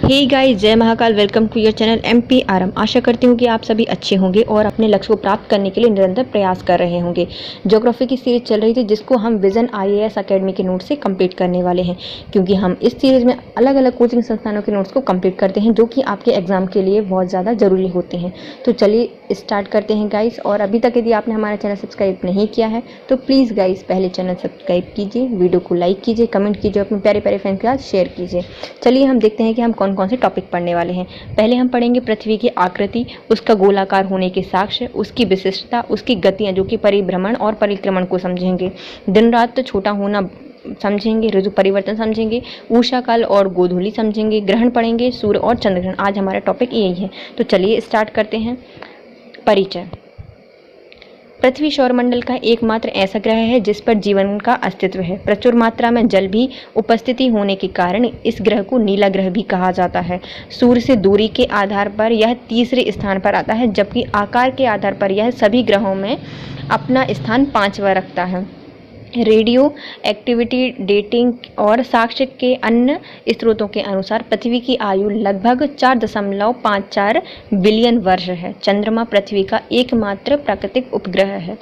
हे guys, जय Mahakal. Welcome to your channel MPRM। आशा करती हूँ कि आप सभी अच्छे होंगे और अपने लक्ष्य को प्राप्त करने के लिए निरंतर प्रयास कर रहे होंगे। ज्योग्राफी की सीरीज चल रही थी जिसको हम विजन IAS अकेडमी के नोट्स से कंप्लीट करने वाले हैं, क्योंकि हम इस सीरीज में अलग अलग कोचिंग संस्थानों के नोट्स को कंप्लीट करते हैं जो कि आपके एग्जाम के लिए बहुत ज़्यादा ज़रूरी होते हैं। तो चलिए स्टार्ट करते हैं गाइस। और अभी तक यदि आपने हमारा चैनल सब्सक्राइब नहीं किया है तो प्लीज़ गाइस पहले चैनल सब्सक्राइब कीजिए, वीडियो को लाइक कीजिए, कमेंट कीजिए, अपने प्यारे प्यारे फ्रेंड के साथ शेयर कीजिए। चलिए हम देखते हैं कि हम कौन कौन से टॉपिक पढ़ने वाले हैं। पहले हम पढ़ेंगे पृथ्वी की आकृति, उसका गोलाकार होने के साक्ष्य, उसकी विशिष्टता, उसकी गतियां जो कि परिभ्रमण और परिक्रमण को समझेंगे। दिन रात छोटा होना समझेंगे, ऋतु परिवर्तन समझेंगे, उषा काल और गोधूलि समझेंगे, ग्रहण पढ़ेंगे, सूर्य और चंद्रग्रहण। आज हमारा टॉपिक यही है। तो चलिए स्टार्ट करते हैं। परिचय। पृथ्वी सौरमंडल का एकमात्र ऐसा ग्रह है जिस पर जीवन का अस्तित्व है। प्रचुर मात्रा में जल भी उपस्थिति होने के कारण इस ग्रह को नीला ग्रह भी कहा जाता है। सूर्य से दूरी के आधार पर यह तीसरे स्थान पर आता है, जबकि आकार के आधार पर यह सभी ग्रहों में अपना स्थान 5वां रखता है। रेडियो एक्टिविटी, डेटिंग और साक्ष्य के अन्य स्रोतों के अनुसार पृथ्वी की आयु लगभग 4.54 बिलियन वर्ष है। चंद्रमा पृथ्वी का एकमात्र प्राकृतिक उपग्रह है।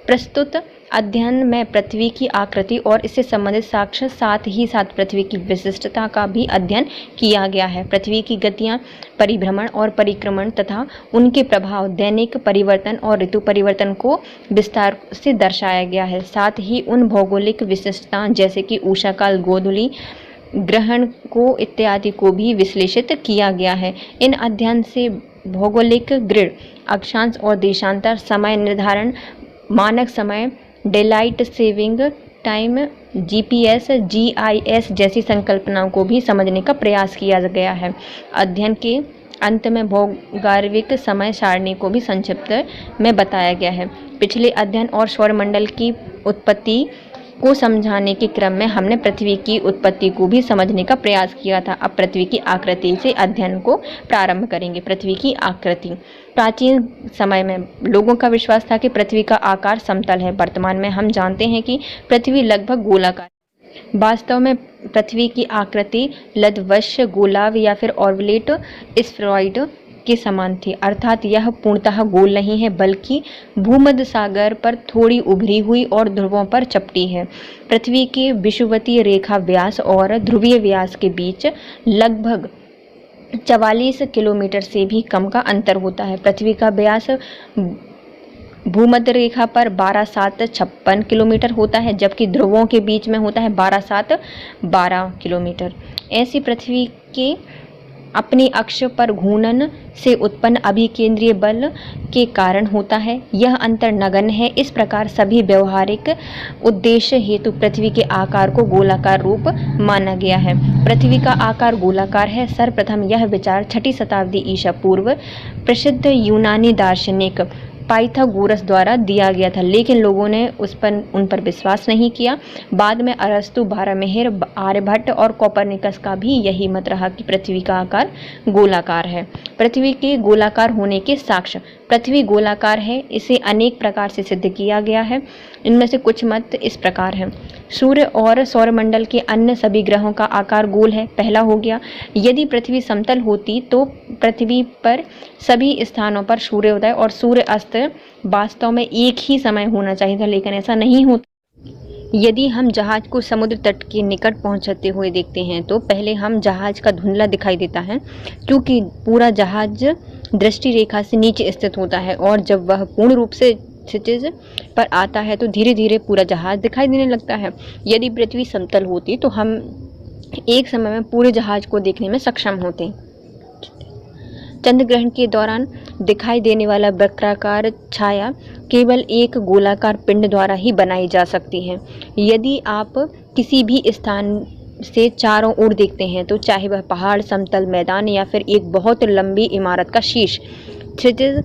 प्रस्तुत अध्ययन में पृथ्वी की आकृति और इससे संबंधित साक्ष्य, साथ ही साथ पृथ्वी की विशिष्टता का भी अध्ययन किया गया है। पृथ्वी की गतियां, परिभ्रमण और परिक्रमण तथा उनके प्रभाव, दैनिक परिवर्तन और ऋतु परिवर्तन को विस्तार से दर्शाया गया है। साथ ही उन भौगोलिक विशिष्टताएं जैसे कि उषा काल, गोधूलि, ग्रहण को इत्यादि को भी विश्लेषित किया गया है। इन अध्ययन से भौगोलिक ग्रिड, अक्षांश और देशांतर, समय निर्धारण, मानक समय, daylight saving time, GPS, GIS जैसी संकल्पनाओं को भी समझने का प्रयास किया गया है। अध्ययन के अंत में भौगोलिक समय सारणी को भी संक्षिप्त में बताया गया है। पिछले अध्ययन और सौरमंडल की उत्पत्ति को समझाने के क्रम में हमने पृथ्वी की उत्पत्ति को भी समझने का प्रयास किया था। अब पृथ्वी की आकृति से अध्ययन को प्रारंभ करेंगे। पृथ्वी की आकृति। प्राचीन समय में लोगों का विश्वास था कि पृथ्वी का आकार समतल है। वर्तमान में हम जानते हैं कि पृथ्वी लगभग गोलाकार है। वास्तव में पृथ्वी की आकृति लंबवत, गोलाव या फिर ऑवलेट स्फेरॉइड के समान थी, अर्थात यह पूर्णतः गोल नहीं है बल्कि भूमध्य सागर पर थोड़ी उभरी हुई और ध्रुवों पर चपटी है। पृथ्वी के विषुवतीय रेखा व्यास और ध्रुवीय व्यास के बीच लगभग 44 किलोमीटर से भी कम का अंतर होता है। पृथ्वी का व्यास भूमध्य रेखा पर 12,756 किलोमीटर होता है, जबकि ध्रुवों के बीच में होता है 12,712 किलोमीटर। ऐसी पृथ्वी के अपनी अक्ष पर घूर्णन से उत्पन्न अभिकेंद्रीय बल के कारण होता है। यह अंतर नगण्य है। इस प्रकार सभी व्यवहारिक उद्देश्य हेतु पृथ्वी के आकार को गोलाकार रूप माना गया है। पृथ्वी का आकार गोलाकार है। सर्वप्रथम यह विचार 6वीं शताब्दी ईसा पूर्व प्रसिद्ध यूनानी दार्शनिक पाइथागोरस द्वारा दिया गया था, लेकिन लोगों ने उन पर विश्वास नहीं किया। बाद में अरस्तु, बारहमेहर, आर्यभट्ट और कोपरनिकस का भी यही मत रहा कि पृथ्वी का आकार गोलाकार है। पृथ्वी के गोलाकार होने के साक्ष्य। पृथ्वी गोलाकार है, इसे अनेक प्रकार से सिद्ध किया गया है। इनमें से कुछ मत इस प्रकार हैं। सूर्य और सौरमंडल के अन्य सभी ग्रहों का आकार गोल है। पहला हो गया, यदि पृथ्वी समतल होती तो पृथ्वी पर सभी स्थानों पर सूर्योदय और सूर्य अस्त वास्तव में एक ही समय होना चाहिए था, लेकिन ऐसा नहीं होता। यदि हम जहाज को समुद्र तट के निकट पहुंचते हुए देखते हैं तो पहले हम जहाज का धुंधला दिखाई देता है, क्योंकि पूरा जहाज दृष्टि रेखा से नीचे स्थित होता है, और जब वह पूर्ण रूप से क्षितिज पर आता है तो धीरे धीरे पूरा जहाज दिखाई देने लगता है। यदि पृथ्वी समतल होती तो हम एक समय में पूरे जहाज को देखने में सक्षम होते। चंद्र ग्रहण के दौरान दिखाई देने वाला वक्राकार छाया केवल एक गोलाकार पिंड द्वारा ही बनाई जा सकती है। यदि आप किसी भी स्थान से चारों ओर देखते हैं तो चाहे वह पहाड़, समतल मैदान या फिर एक बहुत लंबी इमारत का शीश, क्षितिज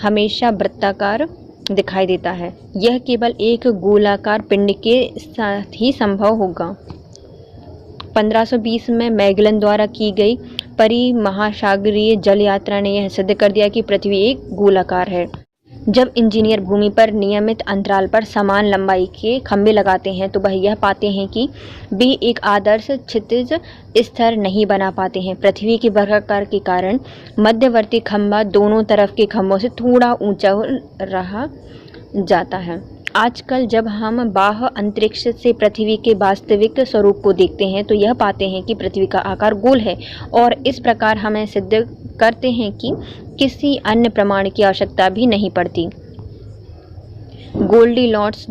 हमेशा वृत्ताकार दिखाई देता है। यह केवल एक गोलाकार पिंड के साथ ही संभव होगा। 1520 में मैगलन द्वारा की गई परिमहासागरीय जल यात्रा ने यह सिद्ध कर दिया कि पृथ्वी एक गोलाकार है। जब इंजीनियर भूमि पर नियमित अंतराल पर समान लंबाई के खंभे लगाते हैं तो वह यह पाते हैं कि वे एक आदर्श क्षितिज स्तर नहीं बना पाते हैं। पृथ्वी के वर्गाकार के कारण मध्यवर्ती खंभा दोनों तरफ के खंभों से थोड़ा ऊंचा रहा जाता है। आजकल जब हम बाह्य अंतरिक्ष से पृथ्वी के वास्तविक स्वरूप को देखते हैं तो यह पाते हैं कि पृथ्वी का आकार गोल है और इस प्रकार हमें सिद्ध करते हैं कि किसी अन्य प्रमाण की आवश्यकता भी नहीं पड़ती। गोल्डीलॉक्स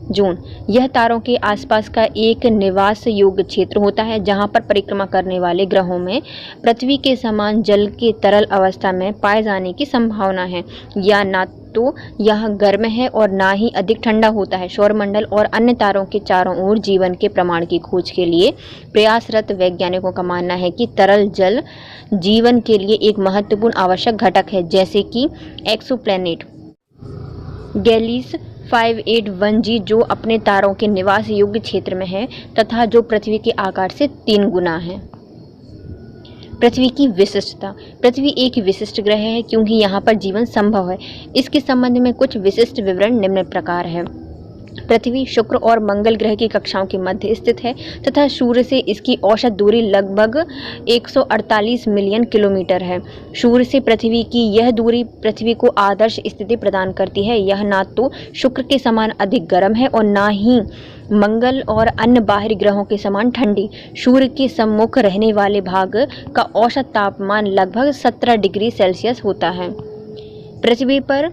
जोन यह तारों के आसपास का एक निवास योग्य क्षेत्र होता है जहां पर परिक्रमा करने वाले ग्रहों में पृथ्वी के समान जल के तरल अवस्था में पाए जाने की संभावना है। या ना तो यह गर्म है और ना ही अधिक ठंडा होता है। सौरमंडल और अन्य तारों के चारों ओर जीवन के प्रमाण की खोज के लिए प्रयासरत वैज्ञानिकों का मानना है कि तरल जल जीवन के लिए एक महत्वपूर्ण आवश्यक घटक है, जैसे कि एक्सोप्लैनेट गैलीस 581G जो अपने तारों के निवास योग्य क्षेत्र में है तथा जो पृथ्वी के आकार से 3 गुना है। पृथ्वी की विशिष्टता। पृथ्वी एक विशिष्ट ग्रह है क्योंकि यहाँ पर जीवन संभव है। इसके संबंध में कुछ विशिष्ट विवरण निम्न प्रकार है। पृथ्वी शुक्र और मंगल ग्रह की कक्षाओं के मध्य स्थित है तथा सूर्य से इसकी औसत दूरी लगभग 148 मिलियन किलोमीटर है। सूर्य से पृथ्वी की यह दूरी पृथ्वी को आदर्श स्थिति प्रदान करती है। यह ना तो शुक्र के समान अधिक गर्म है और ना ही मंगल और अन्य बाहरी ग्रहों के समान ठंडी। सूर्य के सम्मुख रहने वाले भाग का औसत तापमान लगभग 17 डिग्री सेल्सियस होता है। पृथ्वी पर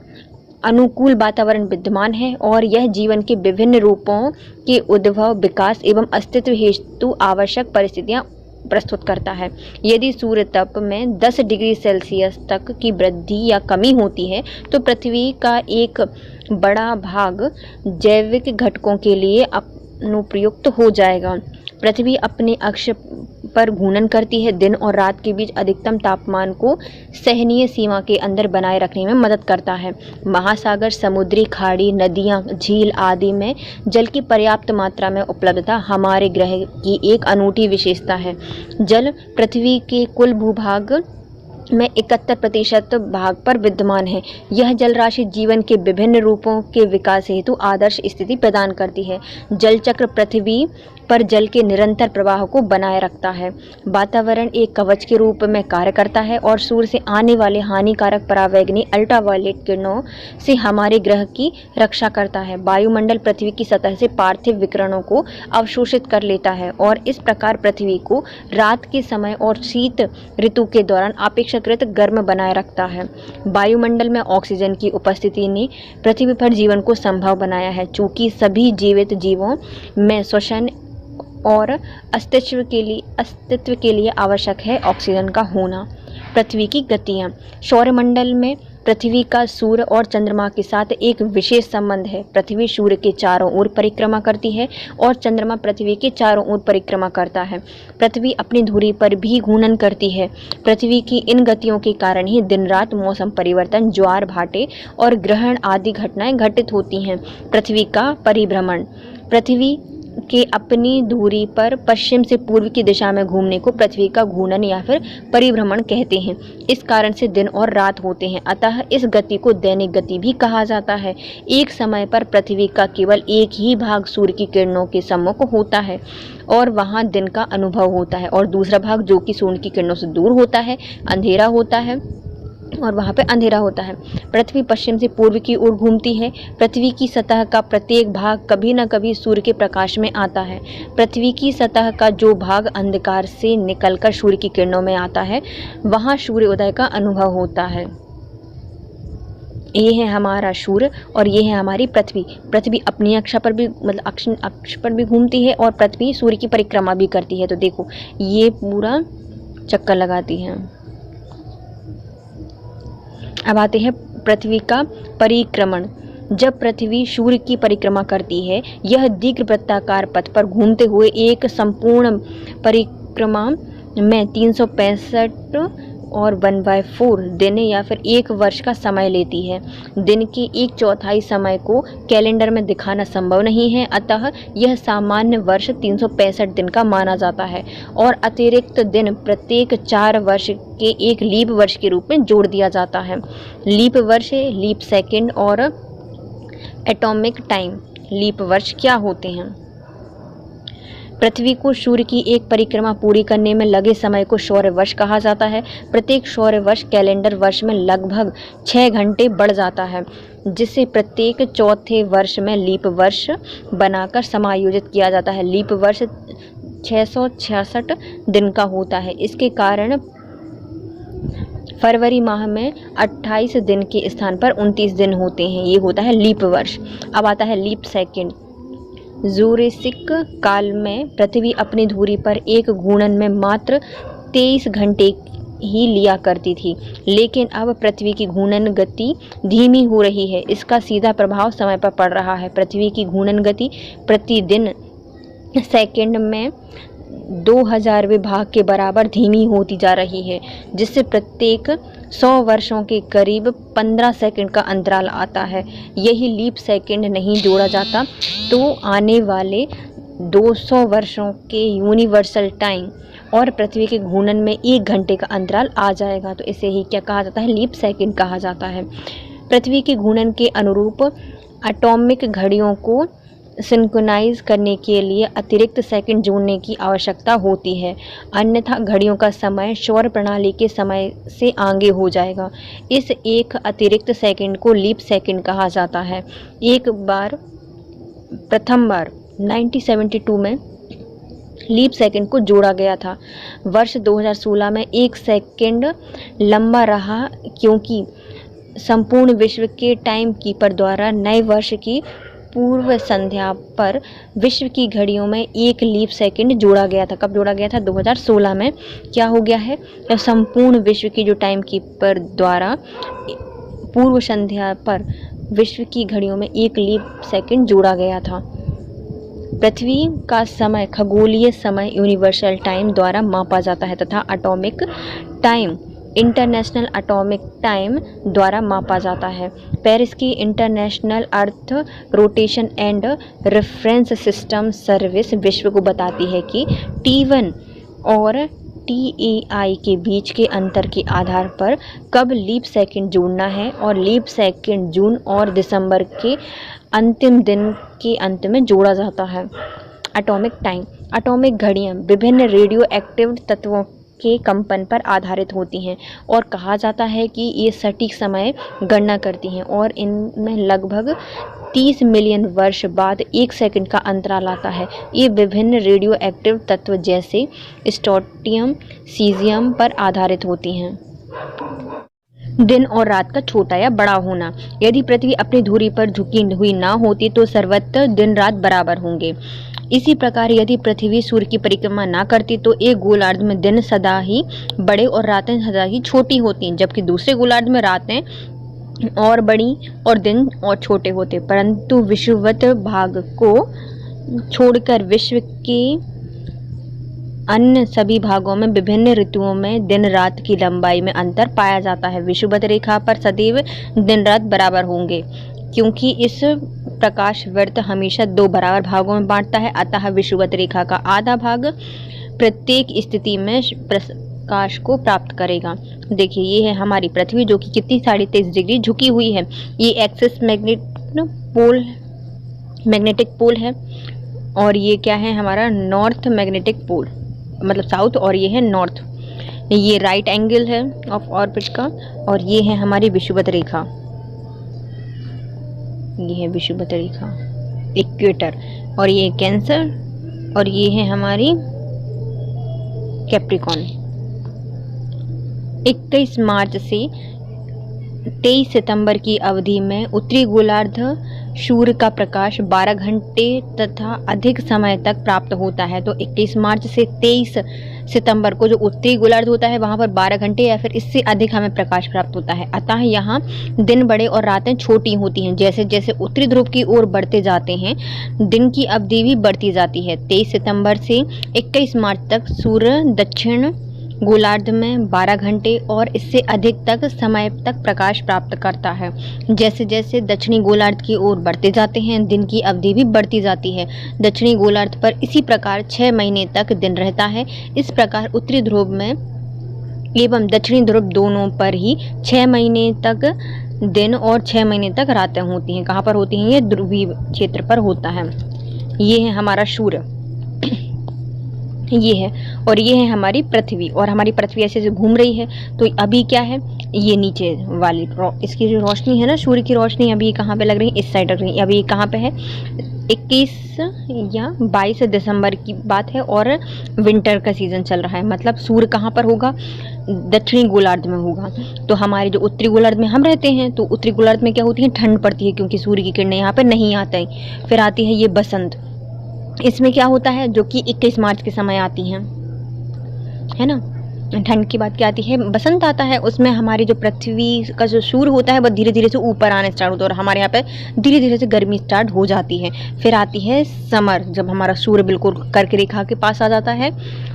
अनुकूल वातावरण विद्यमान है और यह जीवन के विभिन्न रूपों के उद्भव, विकास एवं अस्तित्व हेतु आवश्यक परिस्थितियां प्रस्तुत करता है। यदि सूर्य तप में 10 डिग्री सेल्सियस तक की वृद्धि या कमी होती है तो पृथ्वी का एक बड़ा भाग जैविक घटकों के लिए अनुपयुक्त हो जाएगा। पृथ्वी अपने अक्ष पर घूर्णन करती है। दिन और रात के बीच अधिकतम तापमान को सहनीय सीमा के अंदर बनाए रखने में मदद करता है। महासागर, समुद्री खाड़ी, नदियाँ, झील आदि में जल की पर्याप्त मात्रा में उपलब्धता हमारे ग्रह की एक अनूठी विशेषता है। जल पृथ्वी के कुल भूभाग में 71% भाग पर विद्यमान है। यह जल राशि जीवन के विभिन्न रूपों के विकास हेतु आदर्श स्थिति प्रदान करती है। जल चक्र पृथ्वी पर जल के निरंतर प्रवाह को बनाए रखता है। वातावरण एक कवच के रूप में कार्य करता है और सूर्य से आने वाले हानिकारक परावैंगनी अल्ट्रावायलेट किरणों से हमारे ग्रह की रक्षा करता है। वायुमंडल पृथ्वी की सतह से पार्थिव विकिरणों को अवशोषित कर लेता है और इस प्रकार पृथ्वी को रात के समय और शीत ऋतु के दौरान अपेक्षाकृत गर्म बनाए रखता है। वायुमंडल में ऑक्सीजन की उपस्थिति ने पृथ्वी पर जीवन को संभव बनाया है। चूँकि सभी जीवित जीवों में श्वसन और अस्तित्व के लिए आवश्यक है ऑक्सीजन का होना। पृथ्वी की गतियाँ। सौरमंडल में पृथ्वी का सूर्य और चंद्रमा के साथ एक विशेष संबंध है। पृथ्वी सूर्य के चारों ओर परिक्रमा करती है और चंद्रमा पृथ्वी के चारों ओर परिक्रमा करता है। पृथ्वी अपनी धुरी पर भी घूर्णन करती है। पृथ्वी की इन गतियों के कारण ही दिन रात मौसम परिवर्तन, ज्वार भाटे और ग्रहण आदि घटनाएं घटित होती हैं। पृथ्वी का परिभ्रमण। पृथ्वी के अपनी धुरी पर पश्चिम से पूर्व की दिशा में घूमने को पृथ्वी का घूर्णन या फिर परिभ्रमण कहते हैं। इस कारण से दिन और रात होते हैं, अतः इस गति को दैनिक गति भी कहा जाता है। एक समय पर पृथ्वी का केवल एक ही भाग सूर्य की किरणों के सम्मुख होता है और वहां दिन का अनुभव होता है और दूसरा भाग जो कि सूर्य की किरणों से दूर होता है, अंधेरा होता है और वहाँ पे अंधेरा होता है। पृथ्वी पश्चिम से पूर्व की ओर घूमती है। पृथ्वी की सतह का प्रत्येक भाग कभी न कभी सूर्य के प्रकाश में आता है। पृथ्वी की सतह का जो भाग अंधकार से निकलकर सूर्य की किरणों में आता है वहाँ सूर्योदय का अनुभव होता है। ये है हमारा सूर्य और ये है हमारी पृथ्वी। पृथ्वी अपनी अक्ष पर भी अक्ष पर भी घूमती है और पृथ्वी सूर्य की परिक्रमा भी करती है। तो देखो ये पूरा चक्कर लगाती है। अब आते हैं पृथ्वी का परिक्रमण। जब पृथ्वी सूर्य की परिक्रमा करती है यह दीर्घवृत्ताकार पथ पर घूमते हुए एक संपूर्ण परिक्रमा में 365 और 1/4 दिन या फिर 1 वर्ष का समय लेती है। दिन के 1/4 समय को कैलेंडर में दिखाना संभव नहीं है, अतः यह सामान्य वर्ष 365 दिन का माना जाता है और अतिरिक्त दिन प्रत्येक 4 वर्ष के एक लीप वर्ष के रूप में जोड़ दिया जाता है। लीप वर्ष, लीप सेकंड और एटॉमिक टाइम। लीप वर्ष क्या होते हैं? पृथ्वी को सूर्य की एक परिक्रमा पूरी करने में लगे समय को सौर वर्ष कहा जाता है। प्रत्येक सौर वर्ष कैलेंडर वर्ष में लगभग 6 घंटे बढ़ जाता है, जिसे प्रत्येक चौथे वर्ष में लीप वर्ष बनाकर समायोजित किया जाता है। लीप वर्ष 666 दिन का होता है। इसके कारण फरवरी माह में 28 दिन के स्थान पर 29 दिन होते हैं। ये होता है लीप वर्ष। अब आता है लीप सेकंड। जूरासिक काल में पृथ्वी अपनी धुरी पर एक घूर्णन में मात्र 23 घंटे ही लिया करती थी, लेकिन अब पृथ्वी की घूर्णन गति धीमी हो रही है। इसका सीधा प्रभाव समय पर पड़ रहा है। पृथ्वी की घूर्णन गति प्रतिदिन सेकंड में 2000वें भाग के बराबर धीमी होती जा रही है, जिससे प्रत्येक 100 वर्षों के करीब 15 सेकंड का अंतराल आता है। यही लीप सेकंड नहीं जोड़ा जाता तो आने वाले 200 वर्षों के यूनिवर्सल टाइम और पृथ्वी के घूर्णन में 1 घंटे का अंतराल आ जाएगा। तो इसे ही क्या कहा जाता है? लीप सेकंड कहा जाता है। पृथ्वी के घूर्णन के अनुरूप एटॉमिक घड़ियों को सिंक्रोनाइज करने के लिए अतिरिक्त सेकंड जोड़ने की आवश्यकता होती है, अन्यथा घड़ियों का समय सौर प्रणाली के समय से आगे हो जाएगा। इस एक अतिरिक्त सेकंड को लीप सेकंड कहा जाता है। प्रथम बार 1972 में लीप सेकंड को जोड़ा गया था। वर्ष 2016 में 1 सेकंड लंबा रहा, क्योंकि संपूर्ण विश्व के टाइम कीपर द्वारा नए वर्ष की पूर्व संध्या पर विश्व की घड़ियों में 1 लीप सेकंड जोड़ा गया था। कब जोड़ा गया था? 2016 में। क्या हो गया है? जब संपूर्ण विश्व की जो टाइम कीपर द्वारा पूर्व संध्या पर विश्व की घड़ियों में 1 लीप सेकंड जोड़ा गया था। पृथ्वी का समय खगोलीय समय यूनिवर्सल टाइम द्वारा मापा जाता है तथा atomic time international atomic time द्वारा मापा जाता है। पेरिस की international earth rotation and reference system service विश्व को बताती है कि T1 और TAI के बीच के अंतर के आधार पर कब लीप सेकंड जोड़ना है, और लीप सेकंड जून और दिसंबर के अंतिम दिन के अंत में जोड़ा जाता है। Atomic time. एटॉमिक घड़ियाँ विभिन्न रेडियो एक्टिव तत्वों के कंपन पर आधारित होती हैं और कहा जाता है कि ये सटीक समय गणना करती हैं और इनमें लगभग 30 मिलियन वर्ष बाद 1 सेकंड का अंतराल आता है। ये विभिन्न रेडियो एक्टिव तत्व जैसे स्ट्रोंटियम, सीजियम पर आधारित होती हैं। दिन और रात का छोटा या बड़ा होना। यदि पृथ्वी अपनी धुरी पर झुकी हुई ना होती तो सर्वत्र दिन रात बराबर होंगे। इसी प्रकार यदि पृथ्वी सूर्य की परिक्रमा ना करती तो एक गोलार्ध में दिन सदा ही बड़े और रातें सदा ही छोटी होती, जबकि दूसरे गोलार्ध में रातें और बड़ी और दिन और छोटे होते। परंतु विषुवत भाग को छोड़कर विश्व के अन्य सभी भागों में विभिन्न ऋतुओं में दिन रात की लंबाई में अंतर पाया जाता है। विषुवत रेखा पर सदैव दिन रात बराबर होंगे, क्योंकि इस प्रकाश वृत्त हमेशा 2 बराबर भागों में बांटता है, अतः विषुवत रेखा का आधा भाग प्रत्येक स्थिति में प्रकाश को प्राप्त करेगा। देखिए, ये है हमारी पृथ्वी जो कि कितनी 23.5 डिग्री झुकी हुई है। ये एक्सिस मैग्नेटिक पोल है और ये क्या है? हमारा नॉर्थ मैग्नेटिक पोल, मतलब साउथ, और ये है नॉर्थ। ये राइट एंगल है ऑफ ऑर्बिट का, और ये है हमारी विषुवत रेखा। ये है विषुवत रेखा, इक्वेटर, और ये कैंसर, और ये है हमारी कैप्रिकॉर्न। 21 मार्च से 23 सितंबर की अवधि में उत्तरी गोलार्ध सूर्य का प्रकाश 12 घंटे तथा अधिक समय तक प्राप्त होता है। तो 21 मार्च से 23 सितंबर को जो उत्तरी गोलार्ध होता है वहाँ पर 12 घंटे या फिर इससे अधिक हमें प्रकाश प्राप्त होता है। अतः यहाँ दिन बड़े और रातें छोटी होती हैं। जैसे जैसे उत्तरी ध्रुव की ओर बढ़ते जाते हैं, दिन की अवधि भी बढ़ती जाती है। 23 सितंबर से 21 मार्च तक सूर्य दक्षिण गोलार्ध में 12 घंटे और इससे अधिक तक समय तक प्रकाश प्राप्त करता है। जैसे जैसे दक्षिणी गोलार्ध की ओर बढ़ते जाते हैं, दिन की अवधि भी बढ़ती जाती है। दक्षिणी गोलार्ध पर इसी प्रकार 6 महीने तक दिन रहता है। इस प्रकार उत्तरी ध्रुव में एवं दक्षिणी ध्रुव दोनों पर ही 6 महीने तक दिन और 6 महीने तक रातें होती हैं। कहाँ पर होती हैं? ये ध्रुवीय क्षेत्र पर होता है। ये है हमारा सूर्य, ये है, और ये है हमारी पृथ्वी, और हमारी पृथ्वी ऐसे ऐसे घूम रही है। तो अभी क्या है, ये नीचे वाली इसकी जो रोशनी है ना, सूर्य की रोशनी अभी कहाँ पे लग रही है? इस साइड लग रही है। अभी कहाँ पे है? 21 या 22 दिसंबर की बात है और विंटर का सीजन चल रहा है। मतलब सूर्य कहाँ पर होगा? दक्षिणी गोलार्ध में होगा। तो हमारे जो उत्तरी गोलार्ध में हम रहते हैं, तो उत्तरी गोलार्ध में क्या होती है? ठंड पड़ती है, क्योंकि सूर्य की किरणें यहाँ पर नहीं आती। फिर आती है ये बसंत। इसमें क्या होता है? जो कि 21 मार्च के समय आती हैं, है ना। ठंड की बात क्या आती है? बसंत आता है। उसमें हमारी जो पृथ्वी का जो सूर्य होता है वह धीरे धीरे से ऊपर आने स्टार्ट होता है और हमारे यहाँ पे धीरे धीरे से गर्मी स्टार्ट हो जाती है। फिर आती है समर, जब हमारा सूर्य बिल्कुल कर्क रेखा के पास आ जाता है।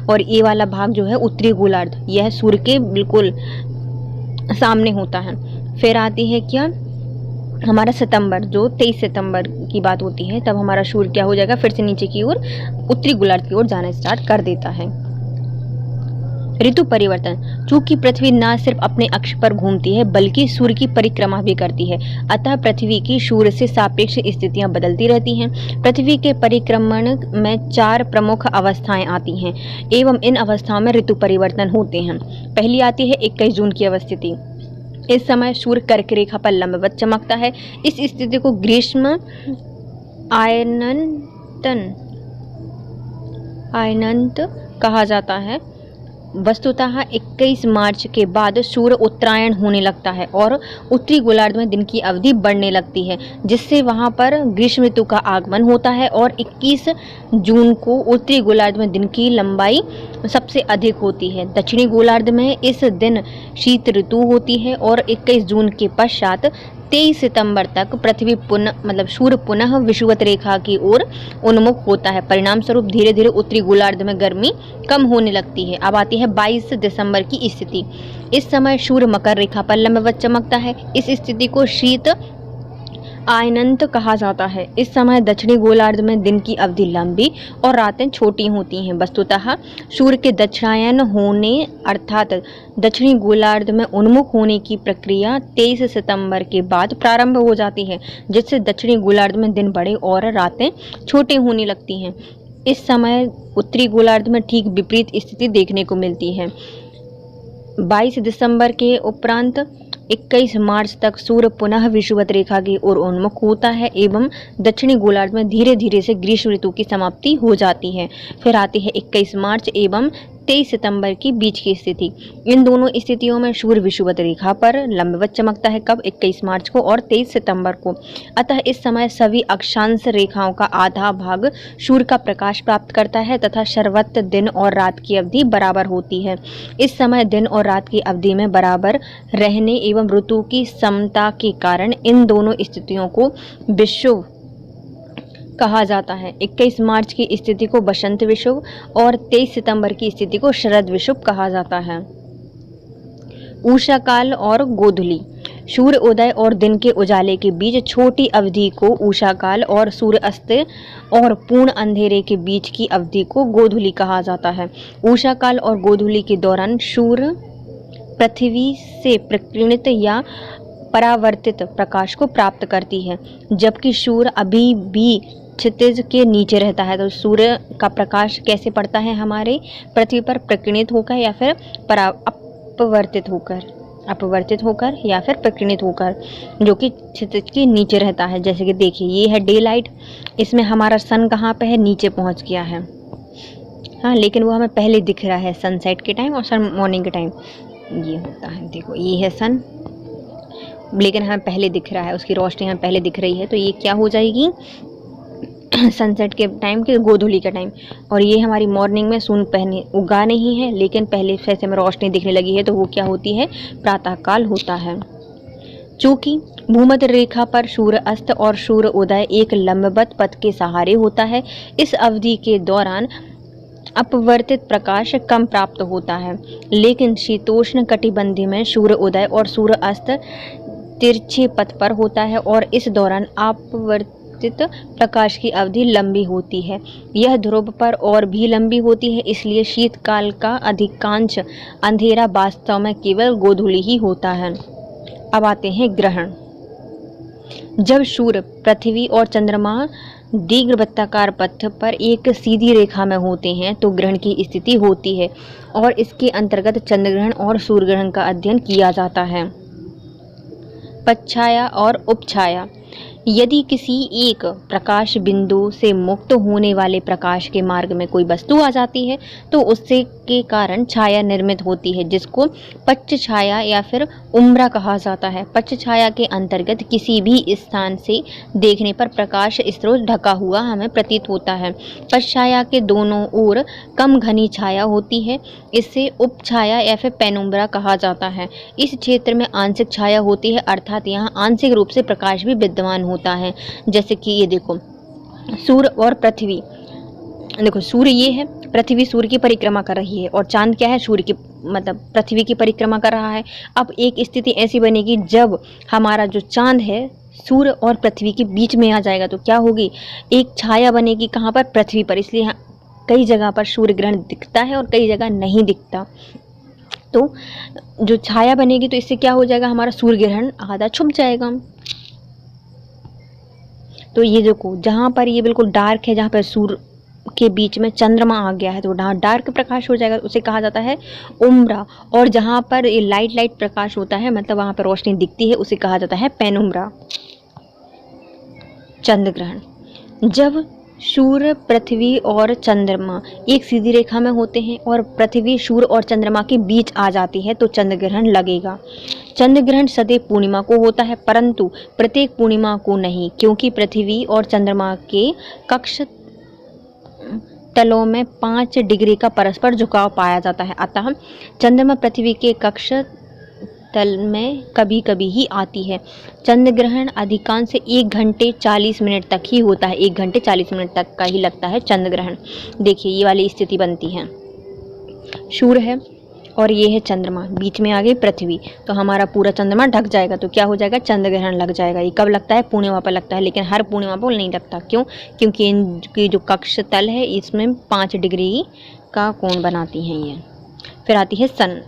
और ये वाला भाग जो है उत्तरी गोलार्ध, यह सूर्य के बिल्कुल सामने होता है। फिर आती है क्या? हमारा सितंबर, जो 23 सितंबर की बात होती है, तब हमारा सूर्य क्या हो जाएगा? फिर से नीचे की ओर उत्तरी गोलार्ध की ओर जाना स्टार्ट कर देता है। ऋतु परिवर्तन। चूंकि पृथ्वी न सिर्फ अपने अक्ष पर घूमती है बल्कि सूर्य की परिक्रमा भी करती है, अतः पृथ्वी की सूर्य से सापेक्ष स्थितियां बदलती रहती हैं। पृथ्वी के परिक्रमण में 4 प्रमुख अवस्थाएं आती हैं एवं इन अवस्थाओं में ऋतु परिवर्तन होते हैं। पहली आती है 21 जून की अवस्थिति। इस समय सूर्य कर्क रेखा पर लंबवत चमकता है। इस स्थिति को ग्रीष्म आयनंत कहा जाता है। वस्तुतः 21 मार्च के बाद सूर्य उत्तरायण होने लगता है और उत्तरी गोलार्ध में दिन की अवधि बढ़ने लगती है, जिससे वहां पर ग्रीष्म ऋतु का आगमन होता है। और 21 जून को उत्तरी गोलार्ध में दिन की लंबाई सबसे अधिक होती है। दक्षिणी गोलार्ध में इस दिन शीत ऋतु होती है और 21 जून के पश्चात 23 सितंबर तक पृथ्वी सूर्य पुनः विषुवत रेखा की ओर उन्मुख होता है। परिणाम स्वरूप धीरे धीरे उत्तरी गोलार्ध में गर्मी कम होने लगती है। अब आती है 22 दिसंबर की स्थिति। इस समय सूर्य मकर रेखा पर लंबवत चमकता है। इस स्थिति को शीत आयनंत कहा जाता है। इस समय दक्षिणी गोलार्ध में दिन की अवधि लंबी और रातें छोटी होती हैं। वस्तुतः सूर्य के दक्षिणायन होने अर्थात दक्षिणी गोलार्ध में उन्मुख होने की प्रक्रिया 23 सितंबर के बाद प्रारंभ हो जाती है, जिससे दक्षिणी गोलार्ध में दिन बड़े और रातें छोटे होने लगती हैं। इस समय उत्तरी गोलार्ध में ठीक विपरीत स्थिति देखने को मिलती है। 22 दिसंबर के उपरांत 21 मार्च तक सूर्य पुनः विषुवत रेखा की ओर उन्मुख होता है एवं दक्षिणी गोलार्ध में धीरे धीरे से ग्रीष्म ऋतु की समाप्ति हो जाती है। फिर आती है 21 मार्च एवं 23 सितंबर की बीच की स्थिति। इन दोनों स्थितियों में सूर्य विषुवत रेखा पर लंबवत चमकता है। कब? 21 मार्च को और 23 सितंबर को। अतः इस समय सभी अक्षांश रेखाओं का आधा भाग सूर्य का प्रकाश प्राप्त करता है तथा सर्वत्र दिन और रात की अवधि बराबर होती है। इस समय दिन और रात की अवधि में बराबर रहने एवं ऋतु की समता के कारण इन दोनों स्थितियों को विषुव कहा जाता है। 21 मार्च की स्थिति को बसंत विषुव और 23 सितंबर की स्थिति को शरद विषुव कहा जाता है। उषा काल और गोधूली। सूर्य उदय और दिन के उजाले के बीच छोटी अवधि को उषा काल और सूर्य अस्त और पूर्ण अंधेरे के बीच की अवधि को गोधूली कहा जाता है। उषा काल और गोधूली के दौरान सूर्य पृथ्वी से प्रकीर्णित या परावर्तित प्रकाश को प्राप्त करती है, जबकि सूर्य अभी भी क्षितिज के नीचे रहता है। तो सूर्य का प्रकाश कैसे पड़ता है हमारे पृथ्वी पर? प्रकीर्णित होकर या फिर अपवर्तित होकर या फिर प्रकीर्णित होकर, जो कि क्षितिज के नीचे रहता है। जैसे कि देखिए, ये है डे लाइट, इसमें हमारा सन कहाँ पे है? नीचे पहुँच गया है। हाँ, लेकिन वो हमें पहले दिख रहा है सनसेट के टाइम और सन मॉर्निंग के टाइम ये होता है। देखो, ये है सन, लेकिन हमें पहले दिख रहा है, उसकी रोशनी हमें पहले दिख रही है। तो ये क्या हो जाएगी? सनसेट के टाइम के गोधूली का टाइम। और ये हमारी मॉर्निंग में सूर्य पहने उगा नहीं है, लेकिन पहले से हमें रोशनी दिखने लगी है, तो वो क्या होती है? प्रातःकाल होता है। चूँकि भूमध्य रेखा पर सूर्य अस्त और सूर्य उदय एक लंबवत पथ के सहारे होता है, इस अवधि के दौरान अपवर्तित प्रकाश कम प्राप्त होता है, लेकिन शीतोष्ण कटिबंधीय में सूर्य उदय और सूर्य अस्त तिरछे पथ पर होता है और इस दौरान अपवर्तित प्रकाश की अवधि लंबी होती है। यह ध्रुव पर और भी लंबी होती है, इसलिए शीतकाल का अधिकांश अंधेरा वास्तव में केवल गोधूली ही होता है। अब आते हैं ग्रहण। जब सूर्य, पृथ्वी और चंद्रमा दीर्घवृत्ताकार पथ पर एक सीधी रेखा में होते हैं तो ग्रहण की स्थिति होती है और इसके अंतर्गत चंद्रग्रहण और सूर्यग्रहण का अध्ययन किया जाता है। पच्छाया और उपछाया। यदि किसी एक प्रकाश बिंदु से मुक्त होने वाले प्रकाश के मार्ग में कोई वस्तु आ जाती है तो उससे के कारण छाया निर्मित होती है, जिसको पच्छ छाया या फिर उम्रा कहा जाता है। पच्छ छाया के अंतर्गत किसी भी स्थान से देखने पर प्रकाश स्रोत ढका हुआ हमें प्रतीत होता है। पच्छ छाया के दोनों ओर कम घनी छाया होती है, इससे उपछाया या फिर पेनुम्ब्रा कहा जाता है। इस क्षेत्र में आंशिक छाया होती है, अर्थात यहाँ आंशिक रूप से प्रकाश भी विद्यमान होता है। जैसे कि ये देखो, सूर्य और पृथ्वी, देखो सूर्य ये है, पृथ्वी सूर्य की परिक्रमा कर रही है और चांद क्या है, सूर्य की मतलब पृथ्वी की परिक्रमा कर रहा है। अब एक स्थिति ऐसी बनेगी जब हमारा जो चांद है सूर्य और पृथ्वी के बीच में आ जाएगा तो क्या होगी, एक छाया बनेगी कहाँ पर, पृथ्वी पर। इसलिए कई जगह पर सूर्य ग्रहण दिखता है और कई जगह नहीं दिखता। तो जो छाया बनेगी तो इससे क्या हो जाएगा, हमारा सूर्य ग्रहण आधा छुप जाएगा। तो ये देखो, जहाँ पर ये बिल्कुल डार्क है, जहाँ पर सूर्य के बीच में चंद्रमा आ गया है तो वहाँ डार्क प्रकाश हो जाएगा, उसे कहा जाता है उम्रा। और जहाँ पर ये लाइट प्रकाश होता है, मतलब वहाँ पर रोशनी दिखती है, उसे कहा जाता है पेनुम्ब्रा। चंद्र ग्रहण। जब सूर्य, पृथ्वी और चंद्रमा एक सीधी रेखा में होते हैं और पृथ्वी सूर्य और चंद्रमा के बीच आ जाती है तो चंद्र ग्रहण लगेगा। चंद्र ग्रहण सदैव पूर्णिमा को होता है, परंतु प्रत्येक पूर्णिमा को नहीं, क्योंकि पृथ्वी और चंद्रमा के कक्ष तलों में 5 डिग्री का परस्पर झुकाव पाया जाता है। अतः चंद्रमा पृथ्वी के कक्ष तल में कभी कभी ही आती है। चंद्र ग्रहण अधिकांश 1 घंटे 40 मिनट तक ही होता है, 1 घंटे 40 मिनट तक का ही लगता है चंद्र ग्रहण। देखिए ये वाली स्थिति बनती है, सूर्य है और ये है चंद्रमा, बीच में आ गई पृथ्वी, तो हमारा पूरा चंद्रमा ढक जाएगा तो क्या हो जाएगा, चंद्र ग्रहण लग जाएगा। ये कब लगता है, पूर्णिमा पर लगता है, लेकिन हर पूर्णिमा पर नहीं लगता। क्यों, क्योंकि इनकी जो कक्ष तल है इसमें 5 डिग्री का कोण बनाती हैं ये। फिर आती है सन,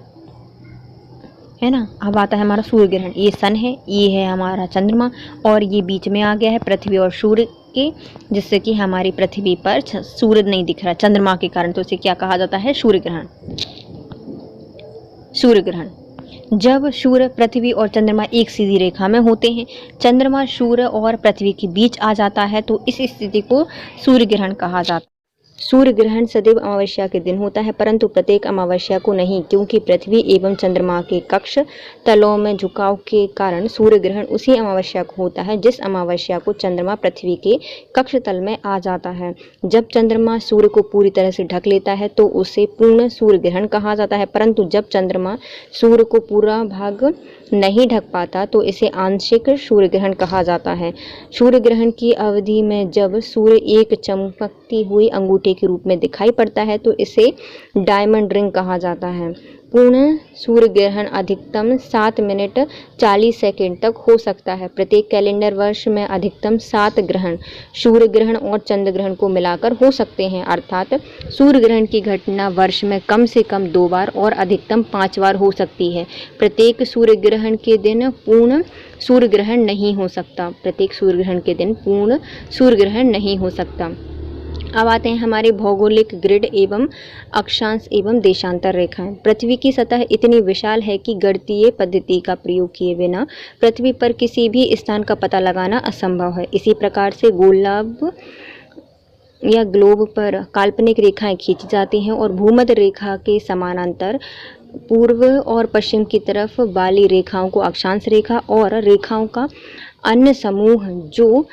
है ना। अब आता है हमारा सूर्य ग्रहण। ये सन है, ये है हमारा चंद्रमा और ये बीच में आ गया है पृथ्वी और सूर्य के, जिससे कि हमारी पृथ्वी पर सूर्य नहीं दिख रहा चंद्रमा के कारण, तो इसे क्या कहा जाता है, सूर्य ग्रहण। सूर्य ग्रहण। जब सूर्य, पृथ्वी और चंद्रमा एक सीधी रेखा में होते हैं, चंद्रमा सूर्य और पृथ्वी के बीच आ जाता है तो इस स्थिति को सूर्य ग्रहण कहा जाता है। सूर्य ग्रहण सदैव अमावस्या के दिन होता है, परंतु प्रत्येक अमावस्या को नहीं, क्योंकि पृथ्वी एवं चंद्रमा के कक्ष तलों में झुकाव के कारण सूर्य ग्रहण उसी अमावस्या को होता है जिस अमावस्या को चंद्रमा पृथ्वी के कक्ष तल में आ जाता है। जब चंद्रमा सूर्य को पूरी तरह से ढक लेता है तो उसे पूर्ण सूर्य ग्रहण कहा जाता है, परंतु जब चंद्रमा सूर्य को पूरा भाग नहीं ढक पाता तो इसे आंशिक सूर्य ग्रहण कहा जाता है। सूर्य ग्रहण की अवधि में जब सूर्य एक चमकती हुई अंगूठे के रूप में दिखाई पड़ता है तो इसे डायमंड रिंग कहा जाता है। पूर्ण सूर्य ग्रहण अधिकतम 7 मिनट 40 सेकंड तक हो सकता है। प्रत्येक कैलेंडर वर्ष में अधिकतम 7 ग्रहण सूर्य ग्रहण और चंद्र ग्रहण को मिलाकर हो सकते हैं, अर्थात सूर्य ग्रहण की घटना वर्ष में कम से कम 2 बार और अधिकतम 5 बार हो सकती है। प्रत्येक सूर्य ग्रहण के दिन पूर्ण सूर्य ग्रहण नहीं हो सकता। प्रत्येक सूर्य ग्रहण के दिन पूर्ण सूर्य ग्रहण नहीं हो सकता। अब आते हैं हमारे भौगोलिक ग्रिड एवं अक्षांश एवं देशांतर रेखाएं। पृथ्वी की सतह इतनी विशाल है कि गणितीय पद्धति का प्रयोग किए बिना पृथ्वी पर किसी भी स्थान का पता लगाना असंभव है। इसी प्रकार से गोलार्ध या ग्लोब पर काल्पनिक रेखाएं खींची जाती हैं और भूमध्य रेखा के समानांतर पूर्व और पश्चिम की तरफ वाली रेखाओं को अक्षांश रेखा और रेखाओं का अन्य समूह जो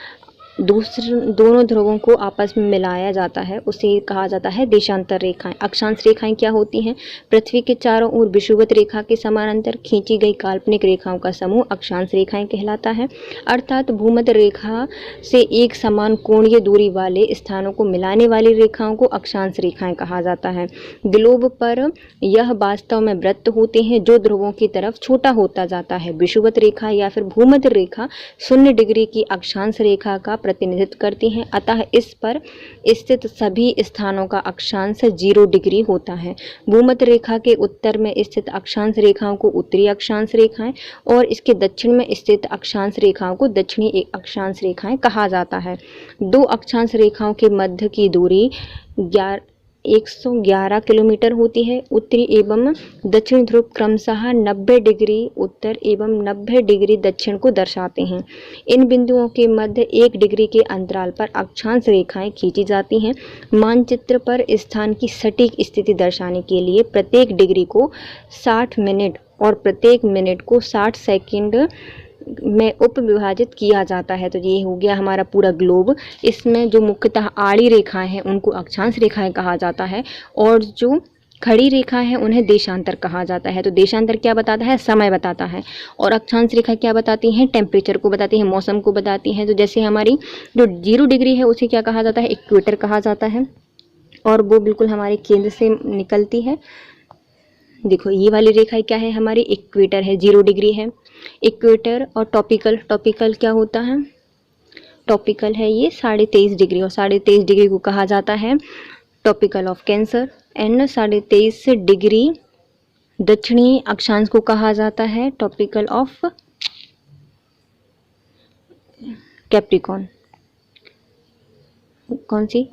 दोनों ध्रुवों को आपस में मिलाया जाता है उसे कहा जाता है देशांतर रेखाएं। अक्षांश रेखाएं क्या होती हैं? पृथ्वी के चारों ओर विषुवत रेखा के समानांतर खींची गई काल्पनिक रेखाओं का समूह अक्षांश रेखाएं कहलाता है। अर्थात भूमध्य रेखा से एक समान कोणीय दूरी वाले स्थानों को मिलाने वाली रेखाओं को अक्षांश रेखाएं कहा जाता है। ग्लोब पर यह वास्तव में वृत्त होते हैं जो ध्रुवों की तरफ छोटा होता जाता है। विषुवत रेखा या फिर भूमध्य रेखा 0 डिग्री की अक्षांश रेखा का प्रतिनिधित्व करती हैं, अतः इस पर स्थित सभी स्थानों का अक्षांश 0 डिग्री होता है। भूमध्य रेखा के उत्तर में स्थित अक्षांश रेखाओं को उत्तरी अक्षांश रेखाएं और इसके दक्षिण में स्थित अक्षांश रेखाओं को दक्षिणी अक्षांश रेखाएं कहा जाता है। दो अक्षांश रेखाओं के मध्य की दूरी 111 किलोमीटर होती है। उत्तरी एवं दक्षिण ध्रुव क्रमशः 90 डिग्री उत्तर एवं 90 डिग्री दक्षिण को दर्शाते हैं। इन बिंदुओं के मध्य 1 डिग्री के अंतराल पर अक्षांश रेखाएं खींची जाती हैं। मानचित्र पर स्थान की सटीक स्थिति दर्शाने के लिए प्रत्येक डिग्री को 60 मिनट और प्रत्येक मिनट को 60 सेकंड में उप विभाजित किया जाता है। तो ये हो गया हमारा पूरा ग्लोब। इसमें जो मुख्यतः आड़ी रेखाएं हैं उनको अक्षांश रेखाएं कहा जाता है और जो खड़ी रेखा है उन्हें देशांतर कहा जाता है। तो देशांतर क्या बताता है? समय बताता है। और अक्षांश रेखा क्या बताती हैं? टेम्परेचर को बताती हैं, मौसम को बताती हैं। तो जैसे हमारी जो 0 डिग्री है उसे क्या कहा जाता है? इक्वेटर कहा जाता है और वो बिल्कुल हमारे केंद्र से निकलती है। देखो ये वाली रेखा क्या है? हमारी इक्वेटर है, 0 डिग्री है। इक्वेटर और टॉपिकल क्या होता है? टॉपिकल है ये 23.5 डिग्री और 23.5 डिग्री को कहा जाता है topical of cancer. And 23.5 degree दक्षिणी अक्षांश को कहा जाता है टॉपिकल ऑफ कैप्रिकॉर्न। कौन सी?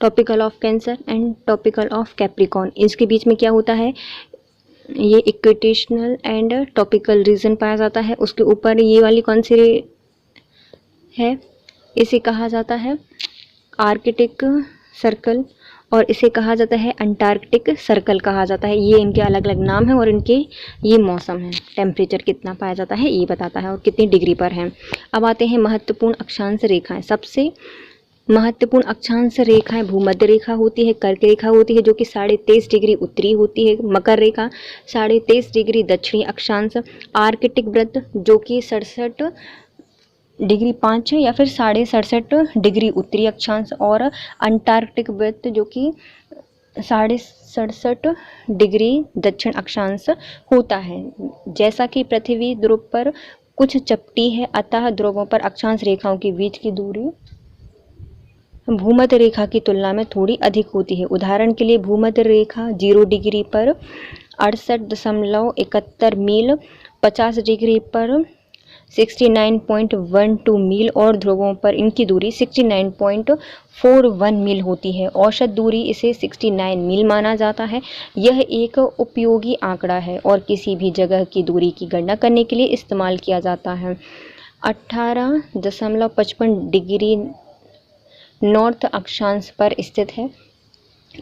Tropical of cancer and tropical of Capricorn. इसके बीच में क्या होता है? ये इक्वेटेशनल एंड टॉपिकल रीजन पाया जाता है। उसके ऊपर ये वाली कौन सी है? इसे कहा जाता है आर्कटिक सर्कल और इसे कहा जाता है अंटार्कटिक सर्कल कहा जाता है। ये इनके अलग अलग नाम हैं और इनके ये मौसम है। टेम्परेचर कितना पाया जाता है ये बताता है और कितनी डिग्री पर है। अब आते हैं महत्वपूर्ण अक्षांश रेखाएं। सबसे महत्वपूर्ण अक्षांश रेखाएं भूमध्य रेखा होती है, कर्क रेखा होती है जो कि 23.5 डिग्री उत्तरी होती है, मकर रेखा 23.5 डिग्री दक्षिणी अक्षांश, आर्कटिक वृत्त जो कि 67 डिग्री 5 या फिर 67.5 डिग्री उत्तरी अक्षांश और अंटार्कटिक वृत्त जो कि 67.5 डिग्री दक्षिण अक्षांश होता है। जैसा कि पृथ्वी ध्रुव पर कुछ चपटी है अतः ध्रुवों पर अक्षांश रेखाओं के बीच की दूरी भूमध्य रेखा की तुलना में थोड़ी अधिक होती है। उदाहरण के लिए भूमध्य रेखा 0 डिग्री पर 68.71 मील, 50 डिग्री पर 69.12 मील और ध्रुवों पर इनकी दूरी 69.41 मील होती है। औसत दूरी इसे 69 मील माना जाता है। यह एक उपयोगी आंकड़ा है और किसी भी जगह की दूरी की गणना करने के लिए इस्तेमाल किया जाता है। 18.55 डिग्री नॉर्थ अक्षांश पर स्थित है,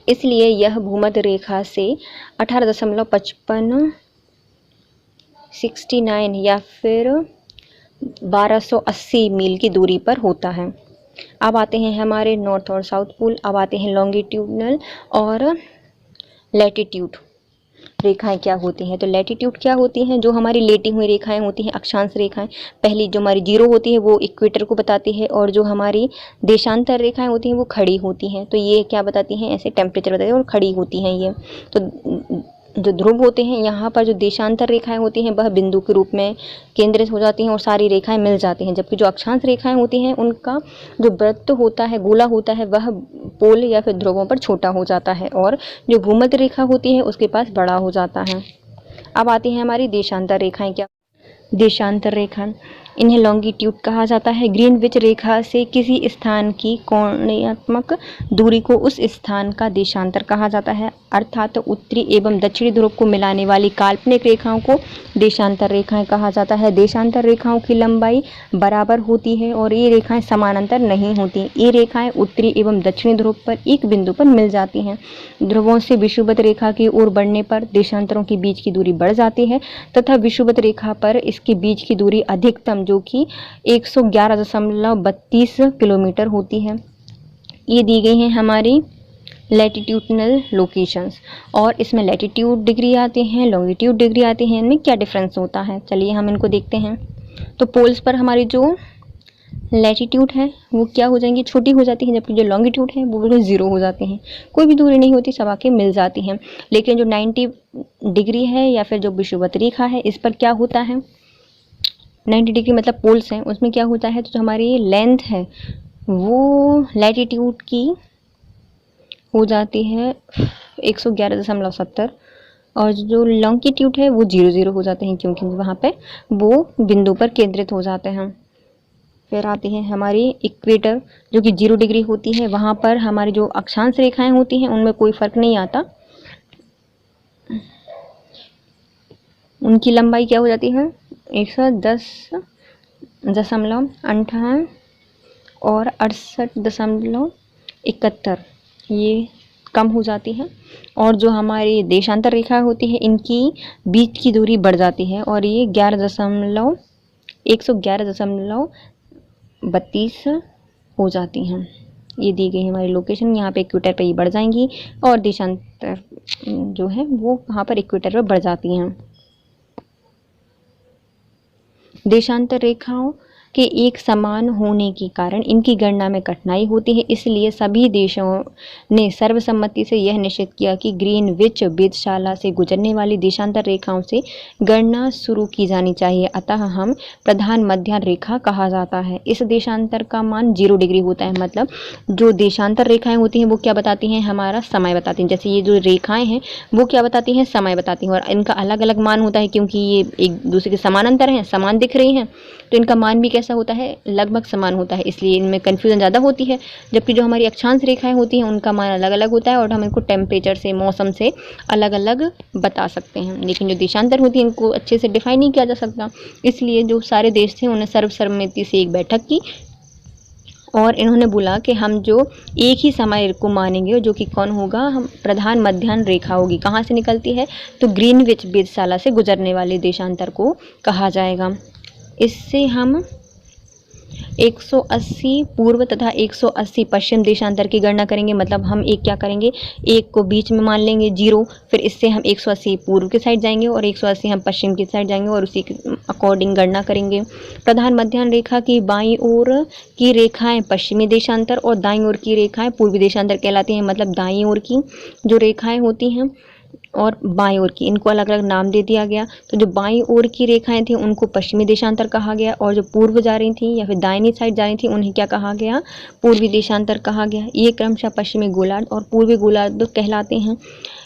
इसलिए यह भूमध्य रेखा से 18.55 69 या फिर 1280 मील की दूरी पर होता है। अब आते हैं हमारे नॉर्थ और साउथ पोल। अब आते हैं लॉन्गिट्यूडनल और लैटिट्यूड रेखाएं क्या होती हैं। तो लैटिट्यूड क्या होती हैं? जो हमारी लेटी हुई रेखाएं होती हैं, अक्षांश रेखाएं। पहली जो हमारी 0 होती है वो इक्वेटर को बताती है और जो हमारी देशांतर रेखाएं होती हैं वो खड़ी होती हैं। तो ये क्या बताती हैं? ऐसे टेम्परेचर बताती है और खड़ी होती हैं ये। तो जो ध्रुव होते हैं यहाँ पर जो देशांतर रेखाएं होती हैं वह बिंदु के रूप में केंद्रित हो जाती हैं और सारी रेखाएं मिल जाती हैं, जबकि जो अक्षांश रेखाएं होती हैं उनका जो वृत्त होता है, गोला होता है, वह पोल या फिर ध्रुवों पर छोटा हो जाता है और जो भूमध्य रेखा होती है उसके पास बड़ा हो जाता है। अब आती हैं हमारी देशांतर रेखाएं। क्या देशांतर रेखा? इन्हें लॉन्गिट्यूड कहा जाता है। ग्रीनविच रेखा से किसी स्थान की कोणीयात्मक दूरी को उस स्थान का देशांतर कहा जाता है, अर्थात उत्तरी एवं दक्षिणी ध्रुव को मिलाने वाली काल्पनिक रेखाओं को देशांतर रेखाएं कहा जाता है। देशांतर रेखाओं की लंबाई बराबर होती है और ये रेखाएं समानांतर नहीं होती। ये रेखाएं उत्तरी एवं दक्षिणी ध्रुव पर एक बिंदु पर मिल जाती हैं। ध्रुवों से विषुवत रेखा की ओर बढ़ने पर देशांतरों के बीच की दूरी बढ़ जाती है तथा विषुवत रेखा पर इसके बीच की दूरी अधिकतम अधिकतम, जो कि 111.32 किलोमीटर होती है। ये दी गई हैं हमारी लैटिट्यूडनल लोकेशंस, और इसमें लैटिट्यूड डिग्री आते हैं, लॉन्गिट्यूड डिग्री आते हैं। इनमें क्या डिफरेंस होता है, चलिए हम इनको देखते हैं। तो पोल्स पर हमारी जो लैटिट्यूड है वो क्या हो जाएंगी, छोटी हो जाती है, जबकि जो लॉन्गिट्यूड है वो बिल्कुल ज़ीरो हो जाते हैं, कोई भी दूरी नहीं होती, सब आके मिल जाती हैं। लेकिन जो 90 डिग्री है या फिर जो विषुवत रेखा है, इस पर क्या होता है, 90 डिग्री मतलब पोल्स हैं, उसमें क्या होता है, तो जो हमारी लेंथ है वो लैटिट्यूड की हो जाती है 111.70, और जो लॉन्गिट्यूड है वो 00 हो जाते हैं, क्योंकि वहाँ पे वो बिंदु पर केंद्रित हो जाते हैं। फिर आती है हमारी इक्वेटर, जो कि 0 डिग्री होती है। वहाँ पर हमारी जो अक्षांश रेखाएं होती हैं उनमें कोई फर्क नहीं आता, उनकी लंबाई क्या हो जाती है 110.58 और 68.71, ये कम हो जाती है। और जो हमारी देशांतर रेखा होती है इनकी बीच की दूरी बढ़ जाती है, और ये 111.32 हो जाती हैं। ये दी गई हमारी लोकेशन, यहाँ पे इक्वेटर पे ये बढ़ जाएंगी, और देशांतर जो है वो वहाँ पर इक्वेटर पर बढ़ जाती हैं। देशांतर रेखाओं के एक समान होने के कारण इनकी गणना में कठिनाई होती है, इसलिए सभी देशों ने सर्वसम्मति से यह निश्चित किया कि ग्रीनविच वेधशाला से गुजरने वाली देशांतर रेखाओं से गणना शुरू की जानी चाहिए। अतः हम प्रधान मध्याह्न रेखा कहा जाता है। इस देशांतर का मान 0 डिग्री होता है, मतलब जो देशांतर रेखाएं होती हैं वो क्या बताती हैं, हमारा समय बताती हैं। जैसे ये जो रेखाएं हैं वो क्या बताती हैं, समय बताती हैं, और इनका अलग अलग मान होता है, क्योंकि ये एक दूसरे के समानांतर हैं, समान दिख रही हैं, तो इनका मान भी कैसा होता है, लगभग समान होता है, इसलिए इनमें कन्फ्यूजन ज़्यादा होती है। जबकि जो हमारी अक्षांश रेखाएं होती हैं उनका मान अलग अलग होता है, और हम इनको टेम्परेचर से, मौसम से अलग अलग बता सकते हैं। लेकिन जो देशांतर होती है इनको अच्छे से डिफाइन नहीं किया जा सकता, इसलिए जो सारे देश थे उन्हें सर्वसम्मति से एक बैठक की, और इन्होंने बोला कि हम जो एक ही समय को मानेंगे, जो कि कौन होगा, हम प्रधान मध्याह्न रेखा होगी। कहाँ से निकलती है, तो ग्रीनविच वेधशाला से गुजरने वाले देशांतर को कहा जाएगा। इससे हम 180 पूर्व तथा 180 पश्चिम देशांतर की गणना करेंगे। मतलब हम एक क्या करेंगे, एक को बीच में मान लेंगे 0, फिर इससे हम 180 पूर्व की साइड जाएंगे और 180 हम पश्चिम की साइड जाएंगे, और उसी के अकॉर्डिंग गणना करेंगे। प्रधान मध्याह्न रेखा की बाईं ओर की रेखाएं पश्चिमी देशांतर और दाईं ओर की रेखाएं पूर्वी देशांतर कहलाती हैं। मतलब दाईं ओर की जो रेखाएं होती हैं और बाईं ओर की, इनको अलग अलग नाम दे दिया गया। तो जो बाईं ओर की रेखाएं थी उनको पश्चिमी देशांतर कहा गया, और जो पूर्व जा रही थी या फिर दाहिनी साइड जा रही थी उन्हें क्या कहा गया, पूर्वी देशांतर कहा गया। ये क्रमशः पश्चिमी गोलार्ध और पूर्वी गोलार्ध कहलाते हैं।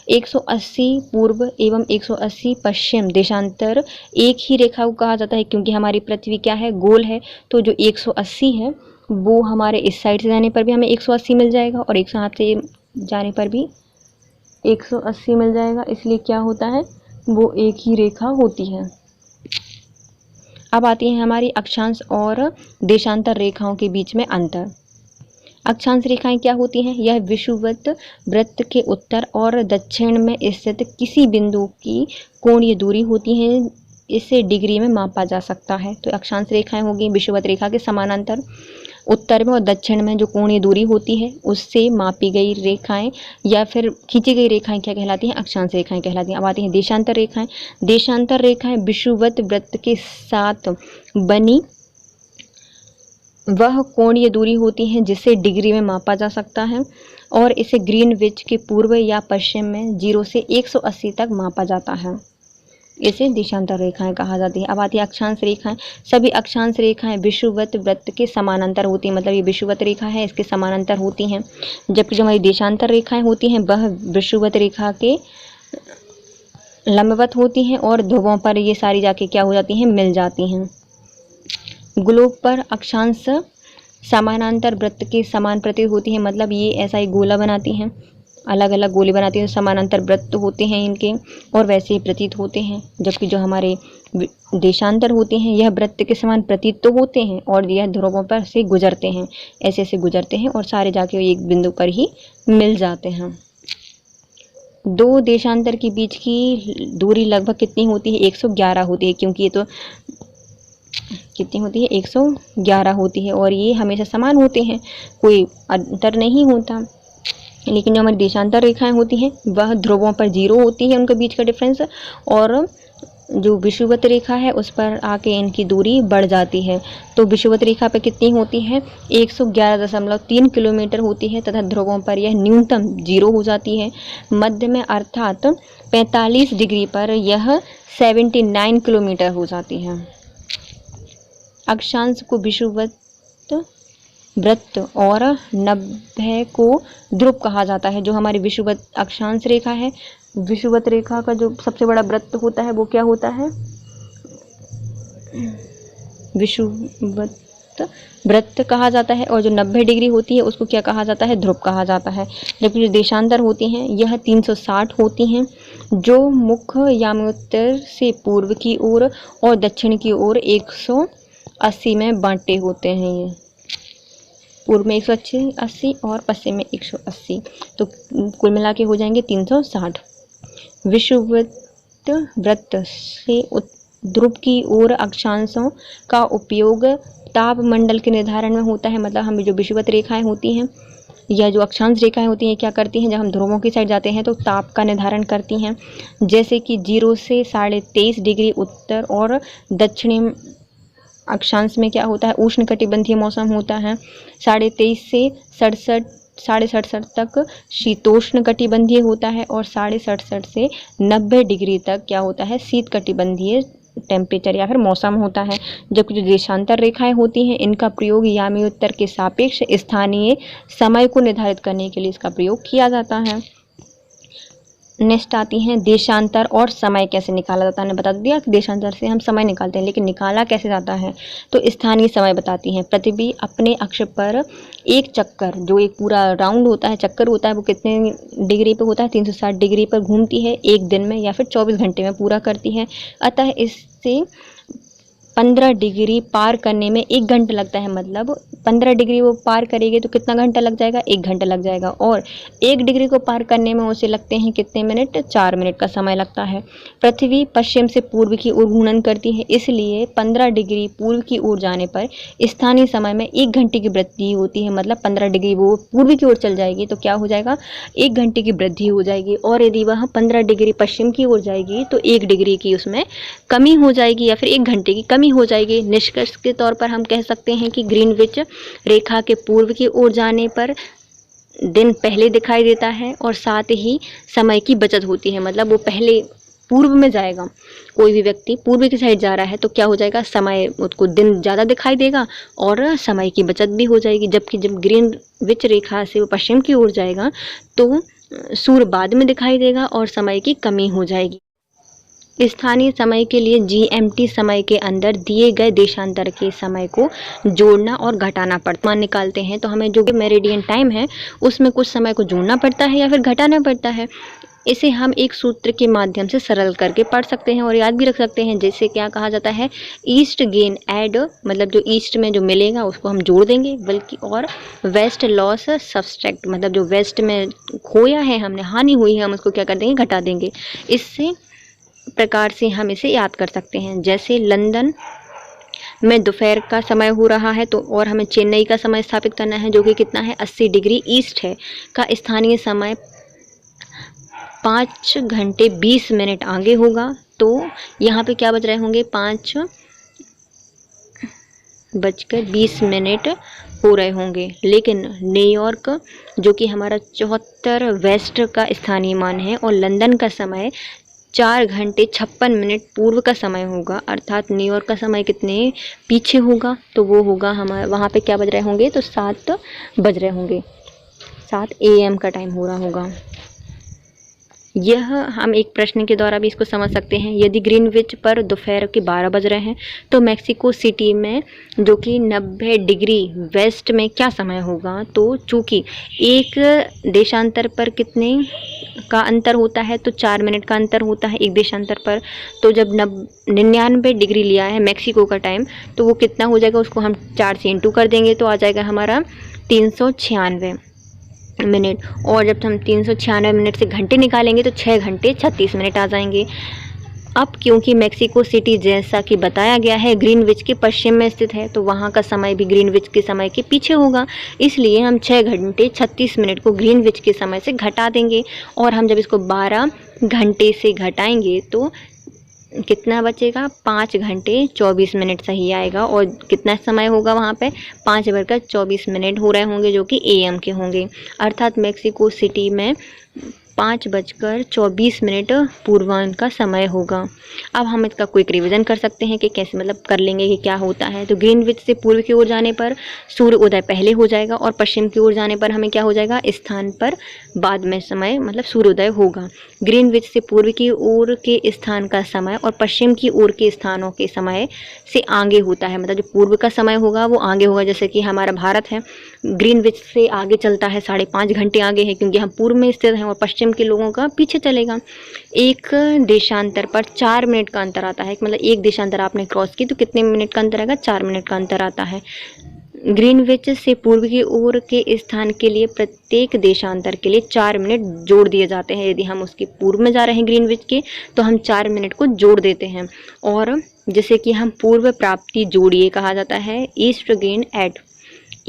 180 पूर्व एवं 180 पश्चिम देशांतर एक ही रेखा को कहा जाता है, क्योंकि हमारी पृथ्वी क्या है, गोल है। तो जो 180 है वो हमारे इस साइड से जाने पर भी हमें 180 मिल जाएगा, और एक हाथ से जाने पर भी 180 मिल जाएगा, इसलिए क्या होता है, वो एक ही रेखा होती है। अब आती है हमारी अक्षांश और देशांतर रेखाओं के बीच में अंतर। अक्षांश रेखाएं क्या होती हैं, यह विषुवत वृत्त के उत्तर और दक्षिण में स्थित किसी बिंदु की कोणीय दूरी होती है, इसे डिग्री में मापा जा सकता है। तो अक्षांश रेखाएं होगी विषुवत रेखा के समानांतर, उत्तर में और दक्षिण में जो कोणीय दूरी होती है उससे मापी गई रेखाएं या फिर खींची गई रेखाएं क्या कहलाती हैं, अक्षांश रेखाएं कहलाती हैं। अब आती हैं देशांतर रेखाएं। देशांतर रेखाएं विषुवत वृत्त के साथ बनी वह कोणीय दूरी होती हैं जिसे डिग्री में मापा जा सकता है, और इसे ग्रीनविच के पूर्व या पश्चिम में 0 से 180 तक मापा जाता है। इसे देशांतर रेखाएं कहा जाती है। अब आती है अक्षांश रेखाएं। सभी अक्षांश रेखाएं विषुवत वृत्त के समानांतर होती हैं, मतलब ये विषुवत रेखा है इसके समानांतर होती हैं, जबकि जो हमारी देशांतर रेखाएं होती हैं वह विषुवत रेखा के लंबवत होती हैं, और ध्रुवों पर ये सारी जाके क्या हो जाती हैं, मिल जाती हैं। ग्लोब पर अक्षांश समानांतर वृत्त के समान प्रतीत होती हैं, मतलब ये ऐसा ही गोला बनाती हैं, अलग अलग गोले बनाती हैं, समानांतर वृत्त होते हैं इनके और वैसे ही प्रतीत होते हैं। जबकि जो हमारे देशांतर होते हैं यह वृत्त के समान प्रतीत तो होते हैं और यह ध्रुवों पर से गुजरते हैं, ऐसे ऐसे गुजरते हैं और सारे जाके एक बिंदु पर ही मिल जाते हैं। दो देशांतर के बीच की दूरी लगभग कितनी होती है, 111 होती है, क्योंकि ये तो कितनी होती है, 111 होती है। और ये हमेशा समान होते हैं, कोई अंतर नहीं होता। लेकिन जो हमारी देशांतर रेखाएं होती हैं वह ध्रुवों पर 0 होती है, उनके बीच का डिफरेंस। और जो विषुवत रेखा है उस पर आके इनकी दूरी बढ़ जाती है। तो विषुवत रेखा पर कितनी होती है, 111.3 किलोमीटर होती है, तथा ध्रुवों पर यह न्यूनतम 0 हो जाती है। मध्य में अर्थात 45 डिग्री पर यह 79 किलोमीटर हो जाती है। अक्षांश को विषुवत वृत्त और नभ्य को ध्रुव कहा जाता है। जो हमारी विषुवत अक्षांश रेखा है, विषुवत रेखा का जो सबसे बड़ा वृत्त होता है वो क्या होता है, विषुवत वृत्त कहा जाता है। और जो 90 डिग्री होती है उसको क्या कहा जाता है, ध्रुव कहा जाता है। जबकि जो देशांतर होती हैं यह 360 होती हैं, जो मुख्य यामोत्तर से पूर्व की ओर और दक्षिण की ओर 180 में बांटे होते हैं। ये पूर्व में 180 और पश्चिम में 180, तो कुल मिला के हो जाएंगे 360। विषुवत वृत्त से ध्रुव की ओर अक्षांशों का उपयोग ताप मंडल के निर्धारण में होता है। मतलब हमें जो विषुवत रेखाएं होती हैं या जो अक्षांश रेखाएं होती हैं क्या करती हैं, जब हम ध्रुवों की साइड जाते हैं तो ताप का निर्धारण करती हैं। जैसे कि 0 से 23.5 डिग्री उत्तर और दक्षिणी अक्षांश में क्या होता है, उष्णकटिबंधीय मौसम होता है। 23.5 से 67 तक शीतोष्ण कटिबंधीय होता है, और 67 से 90 डिग्री तक क्या होता है, शीत कटिबंधीय टेम्परेचर या फिर मौसम होता है। जबकि जो देशांतर रेखाएं होती हैं इनका प्रयोग यामी उत्तर के सापेक्ष स्थानीय समय को निर्धारित करने के लिए इसका प्रयोग किया जाता है। नेक्स्ट आती हैं देशांतर और समय कैसे निकाला जाता है। बता दिया कि देशांतर से हम समय निकालते हैं, लेकिन निकाला कैसे जाता है, तो स्थानीय समय बताती हैं। पृथ्वी अपने अक्ष पर एक चक्कर, जो एक पूरा राउंड होता है, चक्कर होता है, वो कितने डिग्री पे होता है, 360 डिग्री पर घूमती है, एक दिन में या फिर 24 घंटे में पूरा करती है। अतः इससे 15 डिग्री पार करने में 1 घंटा लगता है। मतलब 15 डिग्री वो पार करेगी तो कितना घंटा लग जाएगा, 1 घंटा लग जाएगा। और 1 डिग्री को पार करने में उसे लगते हैं कितने मिनट, 4 मिनट का समय लगता है। पृथ्वी पश्चिम से पूर्व की ओर घूर्णन करती है, इसलिए 15 डिग्री पूर्व की ओर जाने पर स्थानीय समय में 1 घंटे की वृद्धि होती है। मतलब 15 डिग्री वो पूर्व की ओर चल जाएगी तो क्या हो जाएगा, 1 घंटे की वृद्धि हो जाएगी। और यदि वह 15 डिग्री पश्चिम की ओर जाएगी तो 1 डिग्री की उसमें कमी हो जाएगी या फिर 1 घंटे की कमी हो जाएगी। निष्कर्ष के तौर पर हम कह सकते हैं कि ग्रीनविच रेखा के पूर्व की ओर जाने पर दिन पहले दिखाई देता है और साथ ही समय की बचत होती है। मतलब वो पहले पूर्व में जाएगा, कोई भी व्यक्ति पूर्व की साइड जा रहा है तो क्या हो जाएगा, समय उसको दिन ज़्यादा दिखाई देगा और समय की बचत भी हो जाएगी। जबकि जब ग्रीनविच रेखा से वो पश्चिम की ओर जाएगा तो सूर्य बाद में दिखाई देगा और समय की कमी हो जाएगी। स्थानीय समय के लिए GMT समय के अंदर दिए गए देशांतर के समय को जोड़ना और घटाना पड़ता है। निकालते हैं तो हमें जो मेरिडियन टाइम है उसमें कुछ समय को जोड़ना पड़ता है या फिर घटाना पड़ता है। इसे हम एक सूत्र के माध्यम से सरल करके पढ़ सकते हैं और याद भी रख सकते हैं। जैसे क्या कहा जाता है, ईस्ट गेन ऐड, मतलब जो ईस्ट में जो मिलेगा उसको हम जोड़ देंगे, बल्कि और वेस्ट लॉस सब्सट्रैक्ट, मतलब जो वेस्ट में खोया है हमने, हानि हुई है, हम उसको क्या कर देंगे, घटा देंगे। इससे प्रकार से हम इसे याद कर सकते हैं। जैसे लंदन में दोपहर का समय हो रहा है तो और हमें चेन्नई का समय स्थापित करना है जो कि कितना है, 80 डिग्री ईस्ट है, का स्थानीय समय 5 घंटे 20 मिनट आगे होगा। तो यहाँ पे क्या बज रहे होंगे, 5:20 हो रहे होंगे। लेकिन न्यूयॉर्क जो कि हमारा 74 वेस्ट का स्थानीय मान है और लंदन का समय 4 घंटे 56 मिनट पूर्व का समय होगा। अर्थात न्यूयॉर्क का समय कितने पीछे होगा, तो वो होगा हमारे वहाँ पे क्या बज रहे होंगे, तो 7 बज रहे होंगे, 7 AM का टाइम हो रहा होगा। यह हम एक प्रश्न के द्वारा भी इसको समझ सकते हैं। यदि ग्रीनविच पर दोपहर के 12 बज रहे हैं तो मैक्सिको सिटी में जो कि 90 डिग्री वेस्ट में क्या समय होगा, तो चूँकि एक देशांतर पर कितने का अंतर होता है, तो 4 मिनट का अंतर होता है एक देशांतर पर। तो जब 99 डिग्री लिया है मैक्सिको का टाइम, तो वो कितना हो जाएगा, उसको हम 4 से इंटू कर देंगे तो आ जाएगा हमारा 396 मिनट। और जब हम 396 मिनट से घंटे निकालेंगे तो 6 घंटे 36 मिनट आ जाएंगे। अब क्योंकि मेक्सिको सिटी जैसा कि बताया गया है ग्रीनविच के पश्चिम में स्थित है, तो वहाँ का समय भी ग्रीनविच के समय के पीछे होगा। इसलिए हम 6 घंटे 36 मिनट को ग्रीनविच के समय से घटा देंगे, और हम जब इसको 12 घंटे से घटाएंगे तो कितना बचेगा, 5 घंटे 24 मिनट सही आएगा। और कितना समय होगा वहाँ पे, 5:24 हो रहे होंगे, जो कि AM के होंगे। अर्थात मेक्सिको सिटी में 5:24 पूर्वाह्न का समय होगा। अब हम इसका क्विक रिवीजन कर सकते हैं कि कैसे मतलब कर लेंगे कि क्या होता है। तो ग्रीनविच से पूर्व की ओर जाने पर सूर्य उदय पहले हो जाएगा, और पश्चिम की ओर जाने पर हमें क्या हो जाएगा, स्थान पर बाद में समय मतलब सूर्योदय होगा। ग्रीनविच से पूर्व की ओर के स्थान का समय और पश्चिम की ओर के स्थानों के समय से आगे होता है, मतलब जो पूर्व का समय होगा वो आगे होगा। जैसे कि हमारा भारत है, ग्रीनविच से आगे चलता है, 5.5 घंटे आगे है, क्योंकि हम पूर्व में स्थित हैं, और पश्चिम के लोगों का पीछे चलेगा। एक देशांतर पर 4 मिनट का अंतर आता है, मतलब एक देशांतर आपने क्रॉस की तो कितने मिनट का अंतर आएगा, 4 मिनट का अंतर आता है। ग्रीनविच से पूर्व की ओर के स्थान के लिए प्रत्येक देशांतर के लिए 4 मिनट जोड़ दिए जाते हैं। यदि हम उसके पूर्व में जा रहे हैं ग्रीनविच के, तो हम 4 मिनट को जोड़ देते हैं। और जैसे कि हम पूर्व प्राप्ति जोड़िए कहा जाता है, ईस्ट गेन एट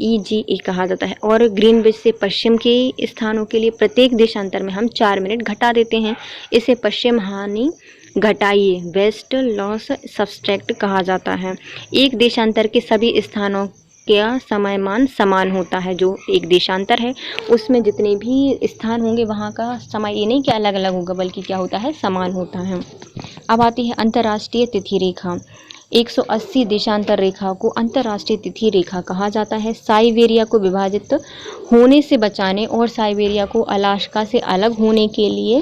EGA कहा जाता है। और ग्रीनविच से पश्चिम के स्थानों के लिए प्रत्येक देशांतर में हम 4 मिनट घटा देते हैं। इसे पश्चिम हानि घटाइए, वेस्ट लॉस सब्सट्रैक्ट कहा जाता है। एक देशांतर के सभी स्थानों का समय मान समान होता है। जो एक देशांतर है उसमें जितने भी स्थान होंगे वहाँ का समय ये नहीं कि अलग अलग होगा, बल्कि क्या होता है, समान होता है। अब आती है अंतर्राष्ट्रीय तिथि रेखा। 180 देशांतर रेखा को अंतर्राष्ट्रीय तिथि रेखा कहा जाता है। साइबेरिया को विभाजित होने से बचाने और साइबेरिया को अलास्का से अलग होने के लिए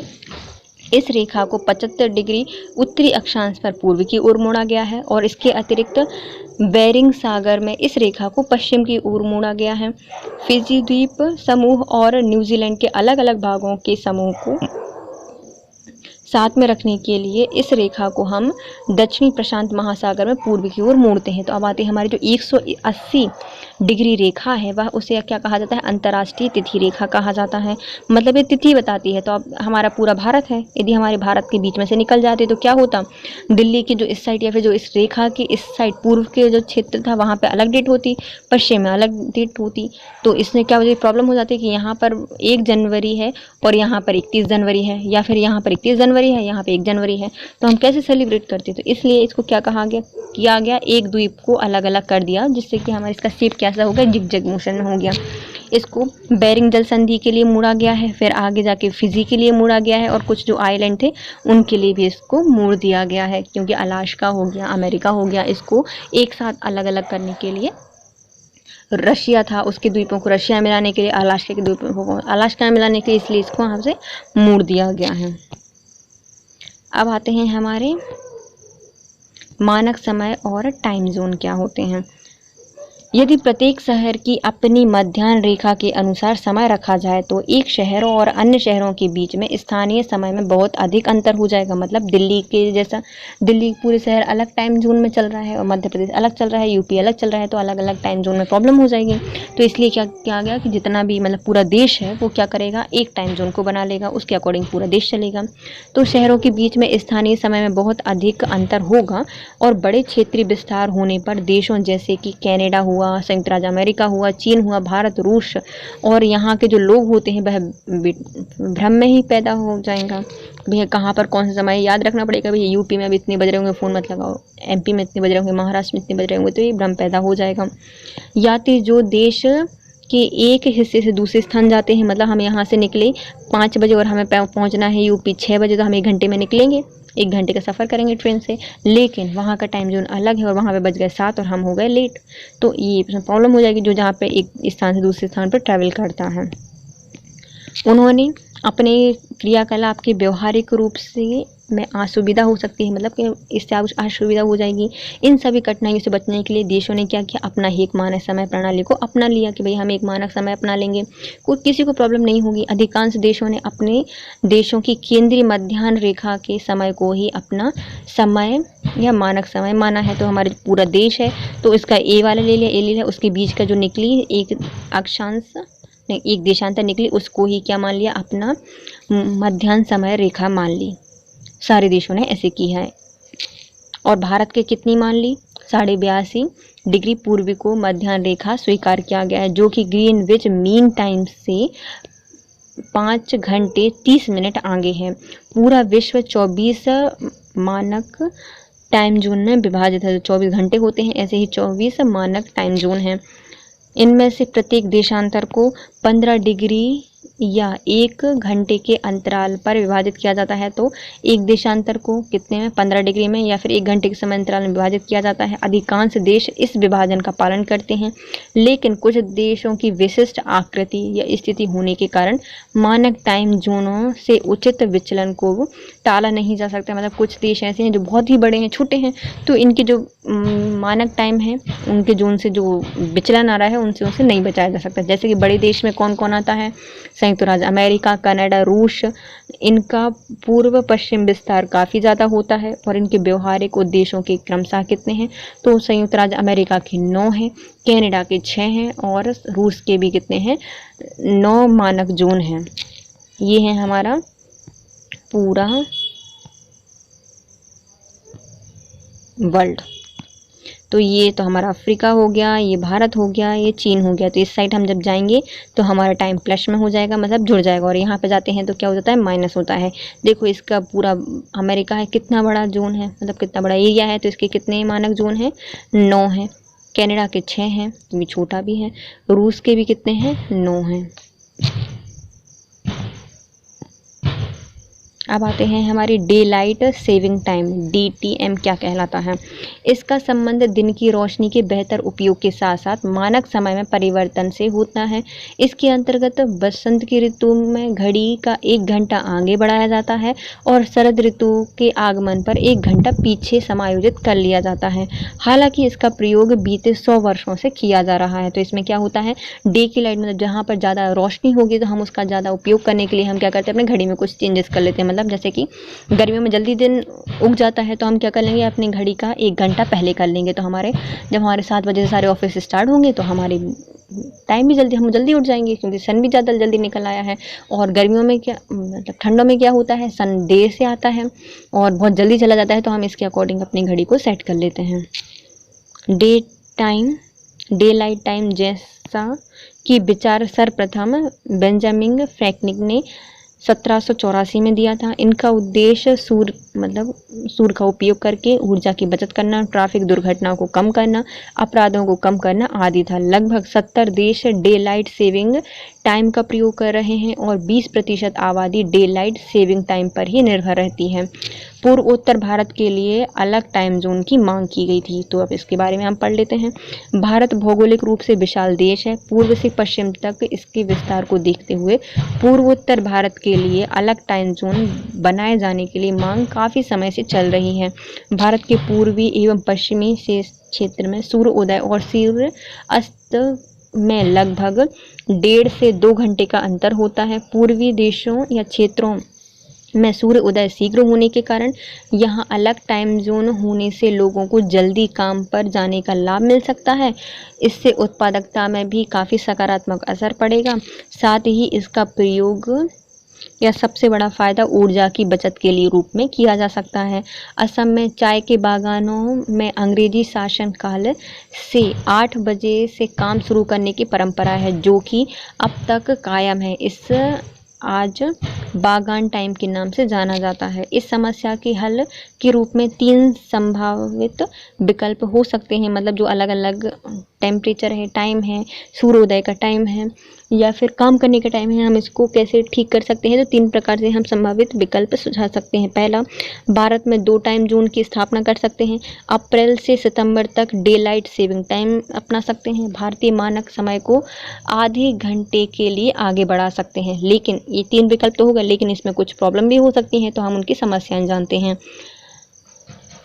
इस रेखा को 75 डिग्री उत्तरी अक्षांश पर पूर्व की ओर मोड़ा गया है, और इसके अतिरिक्त बेरिंग सागर में इस रेखा को पश्चिम की ओर मोड़ा गया है। फिजी द्वीप समूह और न्यूजीलैंड के अलग अलग भागों के समूह को साथ में रखने के लिए इस रेखा को हम दक्षिणी प्रशांत महासागर में पूर्व की ओर मोड़ते हैं। तो अब आती है हमारी जो 180 डिग्री रेखा है, वह उसे क्या कहा जाता है, अंतर्राष्ट्रीय तिथि रेखा कहा जाता है। मतलब ये तिथि बताती है। तो अब हमारा पूरा भारत है, यदि हमारे भारत के बीच में से निकल जाते तो क्या होता, दिल्ली की जो इस साइड या फिर जो इस रेखा की इस साइड पूर्व के जो क्षेत्र था वहाँ पे अलग डेट होती, पश्चिम में अलग डेट होती। तो इसमें क्या वजह प्रॉब्लम हो जाती है कि यहाँ पर 1 जनवरी है और यहाँ पर 31 जनवरी है, या फिर यहाँ पर 31 जनवरी है, यहाँ पे 1 जनवरी है, तो हम कैसे सेलिब्रेट करते। तो इसलिए इसको क्या कहा गया, किया गया, एक द्वीप को अलग अलग कर दिया, जिससे कि हमारा इसका शेप कैसा हो गया, जिगजैग मोशन में हो गया। इसको बेरिंग जल संधि के लिए मोड़ा गया है, फिर आगे जाके फिजी के लिए मोड़ा गया है, और कुछ जो आइलैंड थे उनके लिए भी इसको मोड़ दिया गया है, क्योंकि अलास्का हो गया, अमेरिका हो गया, इसको एक साथ अलग अलग करने के लिए रशिया था, उसके द्वीपों को रशिया में मिलाने के लिए, अलास्का के द्वीपों को अलास्का में मिलाने के लिए, इसलिए इसको यहाँ से मोड़ दिया गया है। अब आते हैं हमारे मानक समय और टाइम जोन क्या होते हैं। यदि प्रत्येक शहर की अपनी मध्याह्न रेखा के अनुसार समय रखा जाए तो एक शहरों और अन्य शहरों के बीच में स्थानीय समय में बहुत अधिक अंतर हो जाएगा। मतलब दिल्ली के जैसा, दिल्ली पूरे शहर अलग टाइम जोन में चल रहा है और मध्य प्रदेश अलग चल रहा है, यूपी अलग चल रहा है, तो अलग अलग टाइम जोन में प्रॉब्लम हो जाएगी। तो इसलिए क्या किया गया कि जितना भी मतलब पूरा देश है वो क्या करेगा, एक टाइम जोन को बना लेगा, उसके अकॉर्डिंग पूरा देश चलेगा। तो शहरों के बीच में स्थानीय समय में बहुत अधिक अंतर होगा, और बड़े क्षेत्रीय विस्तार होने पर देशों जैसे कि कनाडा हुआ, संयुक्त राज्य अमेरिका हुआ, चीन हुआ, भारत, रूस, और यहाँ के जो लोग होते हैं वह भ्रम में ही पैदा हो जाएगा। भैया कहाँ पर कौन सा समय याद रखना पड़ेगा, भैया यूपी में अभी इतने बज रहे होंगे, फ़ोन मत लगाओ, MP में इतने बज रहे होंगे, महाराष्ट्र में इतने बज रहे होंगे, तो ये भ्रम पैदा हो जाएगा। यात्री जो देश के एक हिस्से से दूसरे स्थान जाते हैं, मतलब हम यहाँ से निकले 5 बजे और हमें पहुँचना है यूपी 6 बजे, तो हम 1 घंटे में निकलेंगे, 1 घंटे का सफ़र करेंगे ट्रेन से, लेकिन वहाँ का टाइम जोन अलग है और वहाँ पे बज गए 7 और हम हो गए लेट। तो ये प्रॉब्लम हो जाएगी जो जहाँ पे एक स्थान से दूसरे स्थान पर ट्रैवल करता है। उन्होंने अपने क्रियाकलाप के व्यवहारिक रूप से में असुविधा हो सकती है, मतलब कि इससे असुविधा हो जाएगी। इन सभी कठिनाइयों से बचने के लिए देशों ने क्या किया, अपना ही एक मानक समय प्रणाली को अपना लिया कि भाई हम एक मानक समय अपना लेंगे, कोई किसी को प्रॉब्लम नहीं होगी। अधिकांश देशों ने अपने देशों की केंद्रीय मध्याह्न रेखा के समय को ही अपना समय या मानक समय माना है। तो हमारे पूरा देश है तो इसका ए वाला ले लिया, ए ले लिया, उसके बीच का जो निकली एक अक्षांश नहीं, एक देशांतर निकली, उसको ही क्या मान लिया, अपना मध्याह्न समय रेखा मान ली। सारे देशों ने ऐसे किया है। और भारत के कितनी मान ली? 82.5 डिग्री पूर्व को मध्याह्न रेखा स्वीकार किया गया है, जो कि ग्रीनविच मीन टाइम से 5 घंटे 30 मिनट आगे है। पूरा विश्व 24 मानक टाइम जोन में विभाजित है। 24 घंटे होते हैं, ऐसे ही 24 मानक टाइम जोन हैं। इनमें से प्रत्येक देशांतर को 15 डिग्री या 1 घंटे के अंतराल पर विभाजित किया जाता है। तो एक देशांतर को कितने में? 15 डिग्री में या फिर 1 घंटे के समय अंतराल में विभाजित किया जाता है। अधिकांश देश इस विभाजन का पालन करते हैं, लेकिन कुछ देशों की विशिष्ट आकृति या स्थिति होने के कारण मानक टाइम जोनों से उचित विचलन को टाला नहीं जा सकता। मतलब कुछ देश ऐसे हैं जो बहुत ही बड़े हैं, छोटे हैं, तो इनके जो मानक टाइम है उनके जोन से जो विचलन आ रहा है उनसे नहीं बचाया जा सकता। जैसे कि बड़े देश में कौन कौन आता है? संयुक्त राज्य अमेरिका, कनाडा, रूस। इनका पूर्व पश्चिम विस्तार काफ़ी ज़्यादा होता है और इनके व्यवहारिक उद्देश्यों के क्रमशः कितने हैं? तो संयुक्त राज्य अमेरिका के 9 हैं, कनाडा के 6 हैं और रूस के भी कितने हैं? 9 मानक जोन हैं। ये है हमारा पूरा वर्ल्ड। तो ये तो हमारा अफ्रीका हो गया, ये भारत हो गया, ये चीन हो गया। तो इस साइड हम जब जाएंगे तो हमारा टाइम प्लस में हो जाएगा, मतलब जुड़ जाएगा, और यहाँ पे जाते हैं तो क्या हो जाता है? माइनस होता है। देखो इसका पूरा अमेरिका है, कितना बड़ा जोन है, मतलब कितना बड़ा एरिया है, तो इसके कितने मानक जोन हैं? 9 हैं। कनाडा के 6 हैं, तो भी छोटा भी है। रूस के भी कितने हैं? 9 हैं। अब आते हैं हमारी day light saving time, DTM क्या कहलाता है। इसका संबंध दिन की रोशनी के बेहतर उपयोग के साथ साथ मानक समय में परिवर्तन से होता है। इसके अंतर्गत बसंत की ऋतु में घड़ी का 1 घंटा आगे बढ़ाया जाता है और शरद ऋतु के आगमन पर 1 घंटा पीछे समायोजित कर लिया जाता है। हालांकि इसका प्रयोग बीते 100 वर्षों से किया जा रहा है। तो इसमें क्या होता है? डे की लाइट, मतलब जहाँ पर ज़्यादा रोशनी होगी तो हम उसका ज़्यादा उपयोग करने के लिए हम क्या करते हैं? अपने घड़ी में कुछ चेंजेस कर लेते हैं। मतलब जैसे कि गर्मियों में जल्दी दिन उग जाता है तो हम क्या कर लेंगे? अपनी घड़ी का 1 घंटा पहले कर लेंगे। तो जब हमारे 7 बजे से सारे ऑफिस स्टार्ट होंगे तो हमारी टाइम भी हम जल्दी उठ जाएंगे, क्योंकि सन भी ज़्यादा जल्दी निकल आया है। और गर्मियों में क्या, मतलब ठंडों में क्या होता है? सन देर से आता है और बहुत जल्दी चला जाता है, तो हम इसके अकॉर्डिंग अपनी घड़ी को सेट कर लेते हैं। डे लाइट टाइम जैसा कि विचार सर्वप्रथम बेंजामिन फ्रैंकलिन ने 1784 में दिया था। इनका उद्देश्य सूर्य का उपयोग करके ऊर्जा की बचत करना, ट्रैफिक दुर्घटनाओं को कम करना, अपराधों को कम करना आदि था। लगभग 70 देश डे लाइट सेविंग टाइम का प्रयोग कर रहे हैं और 20% आबादी डे लाइट सेविंग टाइम पर ही निर्भर रहती है। पूर्व उत्तर भारत के लिए अलग टाइम जोन की मांग की गई थी। तो अब इसके बारे में हम पढ़ लेते हैं। भारत भौगोलिक रूप से विशाल देश है। पूर्व से पश्चिम तक इसके विस्तार को देखते हुए पूर्वोत्तर भारत के लिए अलग टाइम जोन बनाए जाने के लिए मांग काफ़ी समय से चल रही है। भारत के पूर्वी एवं पश्चिमी क्षेत्र में सूर्योदय और सूर्य अस्त में लगभग 1.5 से 2 घंटे का अंतर होता है। पूर्वी देशों या क्षेत्रों में सूर्य उदय शीघ्र होने के कारण यहाँ अलग टाइम जोन होने से लोगों को जल्दी काम पर जाने का लाभ मिल सकता है। इससे उत्पादकता में भी काफ़ी सकारात्मक असर पड़ेगा। साथ ही इसका प्रयोग या सबसे बड़ा फ़ायदा ऊर्जा की बचत के लिए रूप में किया जा सकता है। असम में चाय के बागानों में अंग्रेजी शासन काल से 8 बजे से काम शुरू करने की परंपरा है, जो कि अब तक कायम है। इस आज बागान टाइम के नाम से जाना जाता है। इस समस्या के हल के रूप में 3 संभावित विकल्प हो सकते हैं, मतलब जो अलग अलग टेम्परेचर है, टाइम है, सूर्योदय का टाइम है या फिर काम करने का टाइम है, हम इसको कैसे ठीक कर सकते हैं। तो 3 प्रकार से हम संभावित विकल्प सुझा सकते हैं। पहला, भारत में 2 टाइम जोन की स्थापना कर सकते हैं। अप्रैल से सितंबर तक डे लाइट सेविंग टाइम अपना सकते हैं। भारतीय मानक समय को आधे घंटे के लिए आगे बढ़ा सकते हैं। लेकिन ये 3 विकल्प तो होगा, लेकिन इसमें कुछ प्रॉब्लम भी हो सकती हैं, तो हम उनकी समस्याएं जानते हैं।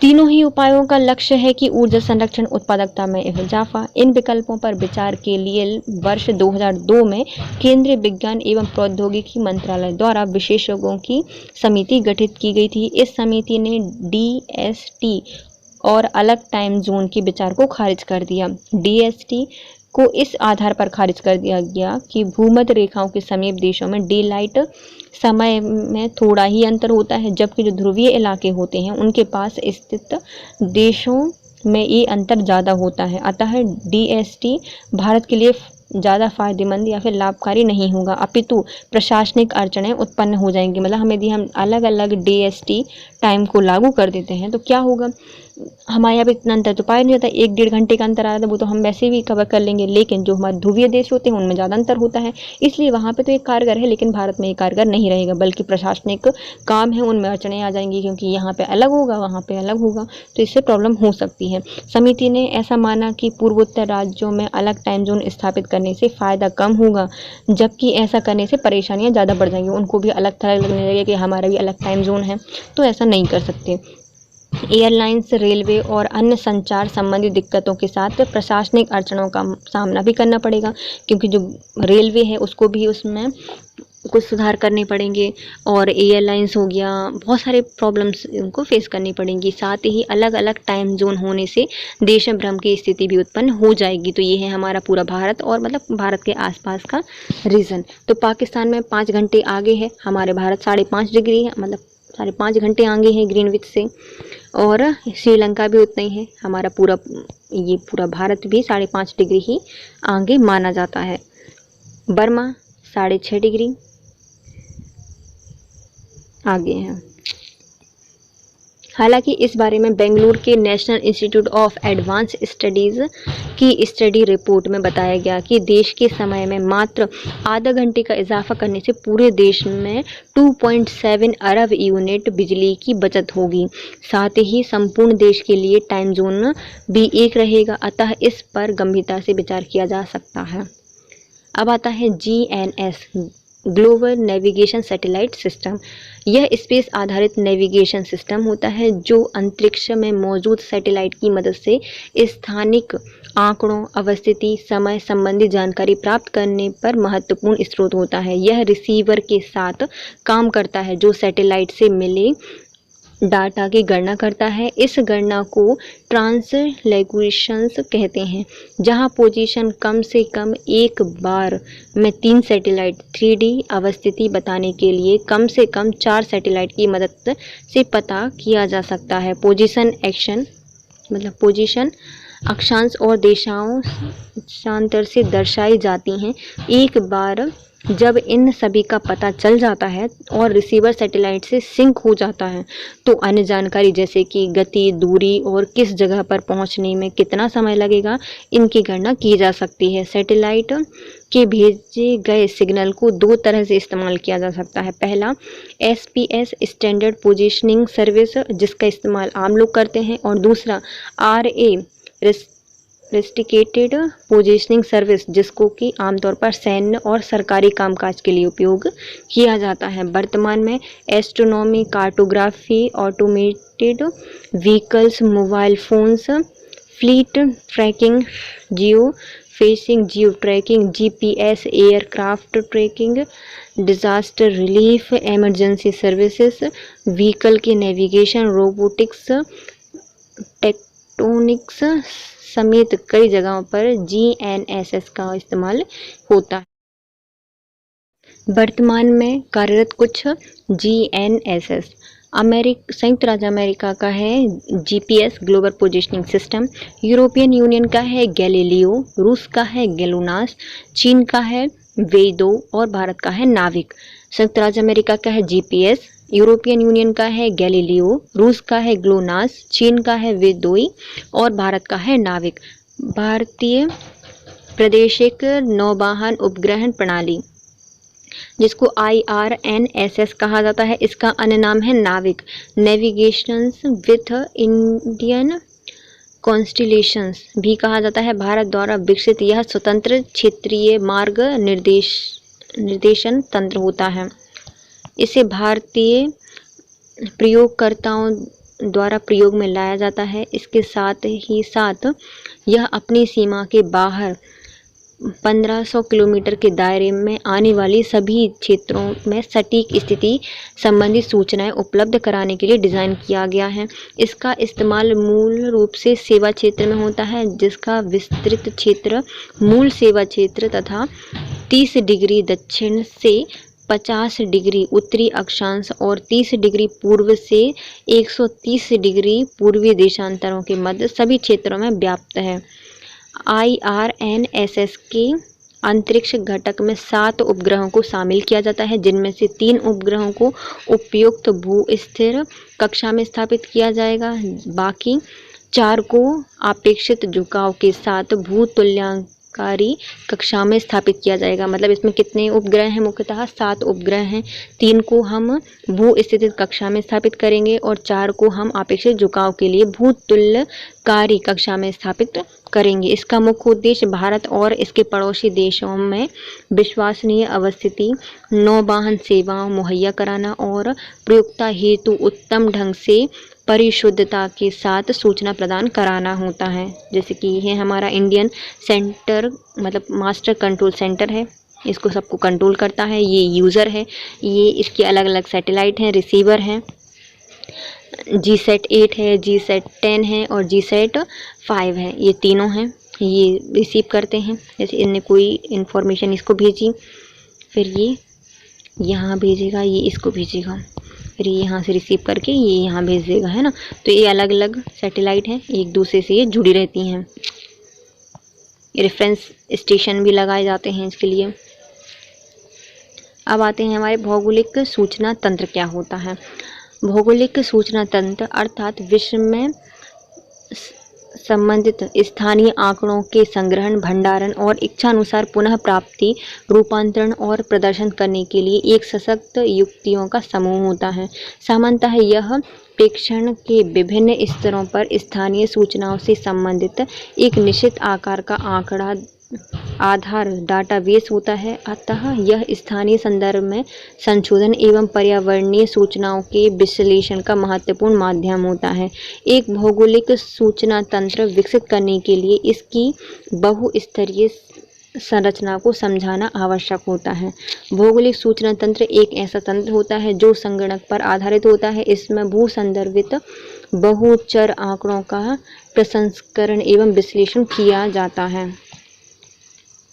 तीनों ही उपायों का लक्ष्य है कि ऊर्जा संरक्षण, उत्पादकता में इजाफा। इन विकल्पों पर विचार के लिए वर्ष 2002 में केंद्रीय विज्ञान एवं प्रौद्योगिकी मंत्रालय द्वारा विशेषज्ञों की समिति गठित की गई थी। इस समिति ने DST और अलग टाइम जोन के विचार को खारिज कर दिया। DST को इस आधार पर खारिज कर दिया गया कि भूमध्य रेखाओं के समीप देशों में डे लाइट समय में थोड़ा ही अंतर होता है, जबकि जो ध्रुवीय इलाके होते हैं उनके पास स्थित देशों में ये अंतर ज़्यादा होता है। अतः DST भारत के लिए ज़्यादा फायदेमंद या फिर लाभकारी नहीं होगा, अपितु प्रशासनिक अड़चनें उत्पन्न हो जाएंगी। मतलब हम यदि हम अलग अलग DST टाइम को लागू कर देते हैं तो क्या होगा, हमारे यहाँ पे इतना अंतर तो पाया नहीं जाता, 1-1.5 घंटे का अंतर आ रहा था वो तो हम वैसे भी कवर कर लेंगे, लेकिन जो हमारे ध्रुवीय देश होते हैं उनमें ज़्यादा अंतर होता है, इसलिए वहाँ पे तो एक कारगर है, लेकिन भारत में ये कारगर नहीं रहेगा, बल्कि प्रशासनिक काम है उनमें अड़चनें आ जाएंगी, क्योंकि यहाँ पे अलग होगा वहाँ पे अलग होगा, तो इससे प्रॉब्लम हो सकती है। समिति ने ऐसा माना कि पूर्वोत्तर राज्यों में अलग टाइम जोन स्थापित करने से फ़ायदा कम होगा, जबकि ऐसा करने से परेशानियाँ ज़्यादा बढ़ जाएंगी, उनको भी अलग थलग लगने लगेगा कि हमारा भी अलग टाइम जोन है, तो ऐसा नहीं कर सकते। एयरलाइंस, रेलवे और अन्य संचार संबंधी दिक्कतों के साथ प्रशासनिक अड़चनों का सामना भी करना पड़ेगा, क्योंकि जो रेलवे है उसको भी उसमें कुछ सुधार करने पड़ेंगे, और एयरलाइंस हो गया, बहुत सारे प्रॉब्लम्स उनको फेस करनी पड़ेंगी। साथ ही अलग अलग टाइम जोन होने से देश भ्रम की स्थिति भी उत्पन्न हो जाएगी। तो ये है हमारा पूरा भारत और मतलब भारत के आसपास का रीजन। तो पाकिस्तान में 5 घंटे आगे है, हमारे भारत 5.5 डिग्री है, मतलब 5.5 घंटे आगे है ग्रीनविच से, और श्रीलंका भी उतना ही है, हमारा पूरा भारत भी 5.5 डिग्री ही आगे माना जाता है। बर्मा 6.5 डिग्री आगे है। हालांकि इस बारे में बेंगलुरु के national institute of advance studies की स्टडी रिपोर्ट में बताया गया कि देश के समय में मात्र आधा घंटे का इजाफा करने से पूरे देश में 2.7 अरब यूनिट बिजली की बचत होगी। साथ ही संपूर्ण देश के लिए टाइम जोन भी एक रहेगा, अतः इस पर गंभीरता से विचार किया जा सकता है। अब आता है GNS, global navigation satellite system. यह स्पेस आधारित नेविगेशन सिस्टम होता है जो अंतरिक्ष में मौजूद सैटेलाइट की मदद से स्थानिक आंकड़ों, अवस्थिति, समय संबंधी जानकारी प्राप्त करने पर महत्वपूर्ण स्रोत होता है। यह रिसीवर के साथ काम करता है जो सैटेलाइट से मिले डाटा की गणना करता है। इस गणना को ट्रांसलेशंस कहते हैं, जहां पोजीशन कम से कम एक बार में 3 सैटेलाइट 3D अवस्थिति बताने के लिए कम से कम 4 सैटेलाइट की मदद से पता किया जा सकता है। पोजीशन एक्शन मतलब पोजीशन अक्षांश और देशांतर से दर्शाई जाती हैं। एक बार जब इन सभी का पता चल जाता है और रिसीवर सैटेलाइट से सिंक हो जाता है, तो अन्य जानकारी जैसे कि गति, दूरी और किस जगह पर पहुंचने में कितना समय लगेगा, इनकी गणना की जा सकती है। सैटेलाइट के भेजे गए सिग्नल को 2 तरह से इस्तेमाल किया जा सकता है। पहला SPS स्टैंडर्ड पोजीशनिंग सर्विस, जिसका इस्तेमाल आम लोग करते हैं, और दूसरा RA रेस्ट्रिक्टेड पोजीशनिंग सर्विस, जिसको कि आमतौर पर सैन्य और सरकारी कामकाज के लिए उपयोग किया जाता है। वर्तमान में astronomy, cartography, automated vehicles, mobile phones, fleet tracking, geo fencing, geo tracking, GPS, aircraft tracking, disaster relief, emergency services, vehicle के नेविगेशन, रोबोटिक्स, टेक्टोनिक्स समेत कई जगहों पर GNSS का इस्तेमाल होता है। वर्तमान में कार्यरत कुछ GNSS संयुक्त राज्य अमेरिका का है GPS global positioning system, European union का है गैलीलियो, रूस का है गैलोनास, चीन का है वेदो और भारत का है नाविक। संयुक्त राज्य अमेरिका का है GPS, यूरोपियन यूनियन का है गैलीलियो, रूस का है ग्लोनास, चीन का है वेदोई और भारत का है नाविक। भारतीय प्रादेशिक नौवाहन उपग्रहण प्रणाली, जिसको IRNSS कहा जाता है, इसका अन्य नाम है नाविक। नेविगेशंस विथ इंडियन कॉन्स्टिलेशंस भी कहा जाता है। भारत द्वारा विकसित यह स्वतंत्र क्षेत्रीय मार्ग निर्देशन तंत्र होता है। इसे भारतीय प्रयोगकर्ताओं द्वारा प्रयोग में लाया जाता है। इसके साथ ही साथ यह अपनी सीमा के बाहर 1500 किलोमीटर के दायरे में आने वाली सभी क्षेत्रों में सटीक स्थिति संबंधी सूचनाएं उपलब्ध कराने के लिए डिज़ाइन किया गया है। इसका इस्तेमाल मूल रूप से सेवा क्षेत्र में होता है, जिसका विस्तृत क्षेत्र मूल सेवा क्षेत्र तथा 30 डिग्री दक्षिण से 50 डिग्री उत्तरी अक्षांश और 30 डिग्री पूर्व से 130 डिग्री पूर्वी देशांतरों के मध्य सभी क्षेत्रों में व्याप्त है। IRNSS के अंतरिक्ष घटक में 7 उपग्रहों को शामिल किया जाता है, जिनमें से 3 उपग्रहों को उपयुक्त भू-स्थिर कक्षा में स्थापित किया जाएगा। बाकी 4 को अपेक्षित झुकाव के साथ भू-तुल्यकारी कक्षा में स्थापित किया जाएगा। मतलब इसमें कितने उपग्रह हैं? मुख्यतः 7 उपग्रह हैं। 3 को हम भू-स्थित कक्षा में स्थापित करेंगे और 4 को हम अपेक्षित झुकाव के लिए भू-तुल्यकारी कक्षा में स्थापित करेंगे। इसका मुख्य उद्देश्य भारत और इसके पड़ोसी देशों में विश्वसनीय अवस्थिति, नौवहन सेवाओं मुहैया कराना और प्रयोक्ता हेतु उत्तम ढंग से परिशुद्धता के साथ सूचना प्रदान कराना होता है। जैसे कि ये हमारा इंडियन सेंटर मतलब मास्टर कंट्रोल सेंटर है, इसको सबको कंट्रोल करता है। ये यूज़र है, ये इसके अलग अलग सैटेलाइट हैं, रिसीवर हैं। GSAT-8 है, GSAT-10 है और GSAT-5 है। ये तीनों हैं, ये रिसीव करते हैं। जैसे इनने कोई इन्फॉर्मेशन इसको भेजी, फिर ये यहाँ भेजेगा, ये इसको भेजेगा, फिर ये यहाँ से रिसीव करके ये यहाँ भेज देगा, है ना। तो ये अलग अलग सैटेलाइट हैं, एक दूसरे से ये जुड़ी रहती हैं। रेफरेंस स्टेशन भी लगाए जाते हैं इसके लिए। अब आते हैं हमारे भौगोलिक सूचना तंत्र क्या होता है। भौगोलिक सूचना तंत्र अर्थात विश्व में संबंधित स्थानीय आंकड़ों के संग्रहण, भंडारण और इच्छानुसार पुनः प्राप्ति, रूपांतरण और प्रदर्शन करने के लिए एक सशक्त युक्तियों का समूह होता है। सामान्यतः यह प्रेक्षण के विभिन्न स्तरों पर स्थानीय सूचनाओं से संबंधित एक निश्चित आकार का आंकड़ा आधार डाटाबेस होता है। अतः यह स्थानीय संदर्भ में संशोधन एवं पर्यावरणीय सूचनाओं के विश्लेषण का महत्वपूर्ण माध्यम होता है। एक भौगोलिक सूचना तंत्र विकसित करने के लिए इसकी बहुस्तरीय संरचना को समझाना आवश्यक होता है। भौगोलिक सूचना तंत्र एक ऐसा तंत्र होता है जो संगणक पर आधारित होता है। इसमें भू संदर्भित बहुचर आंकड़ों का प्रसंस्करण एवं विश्लेषण किया जाता है।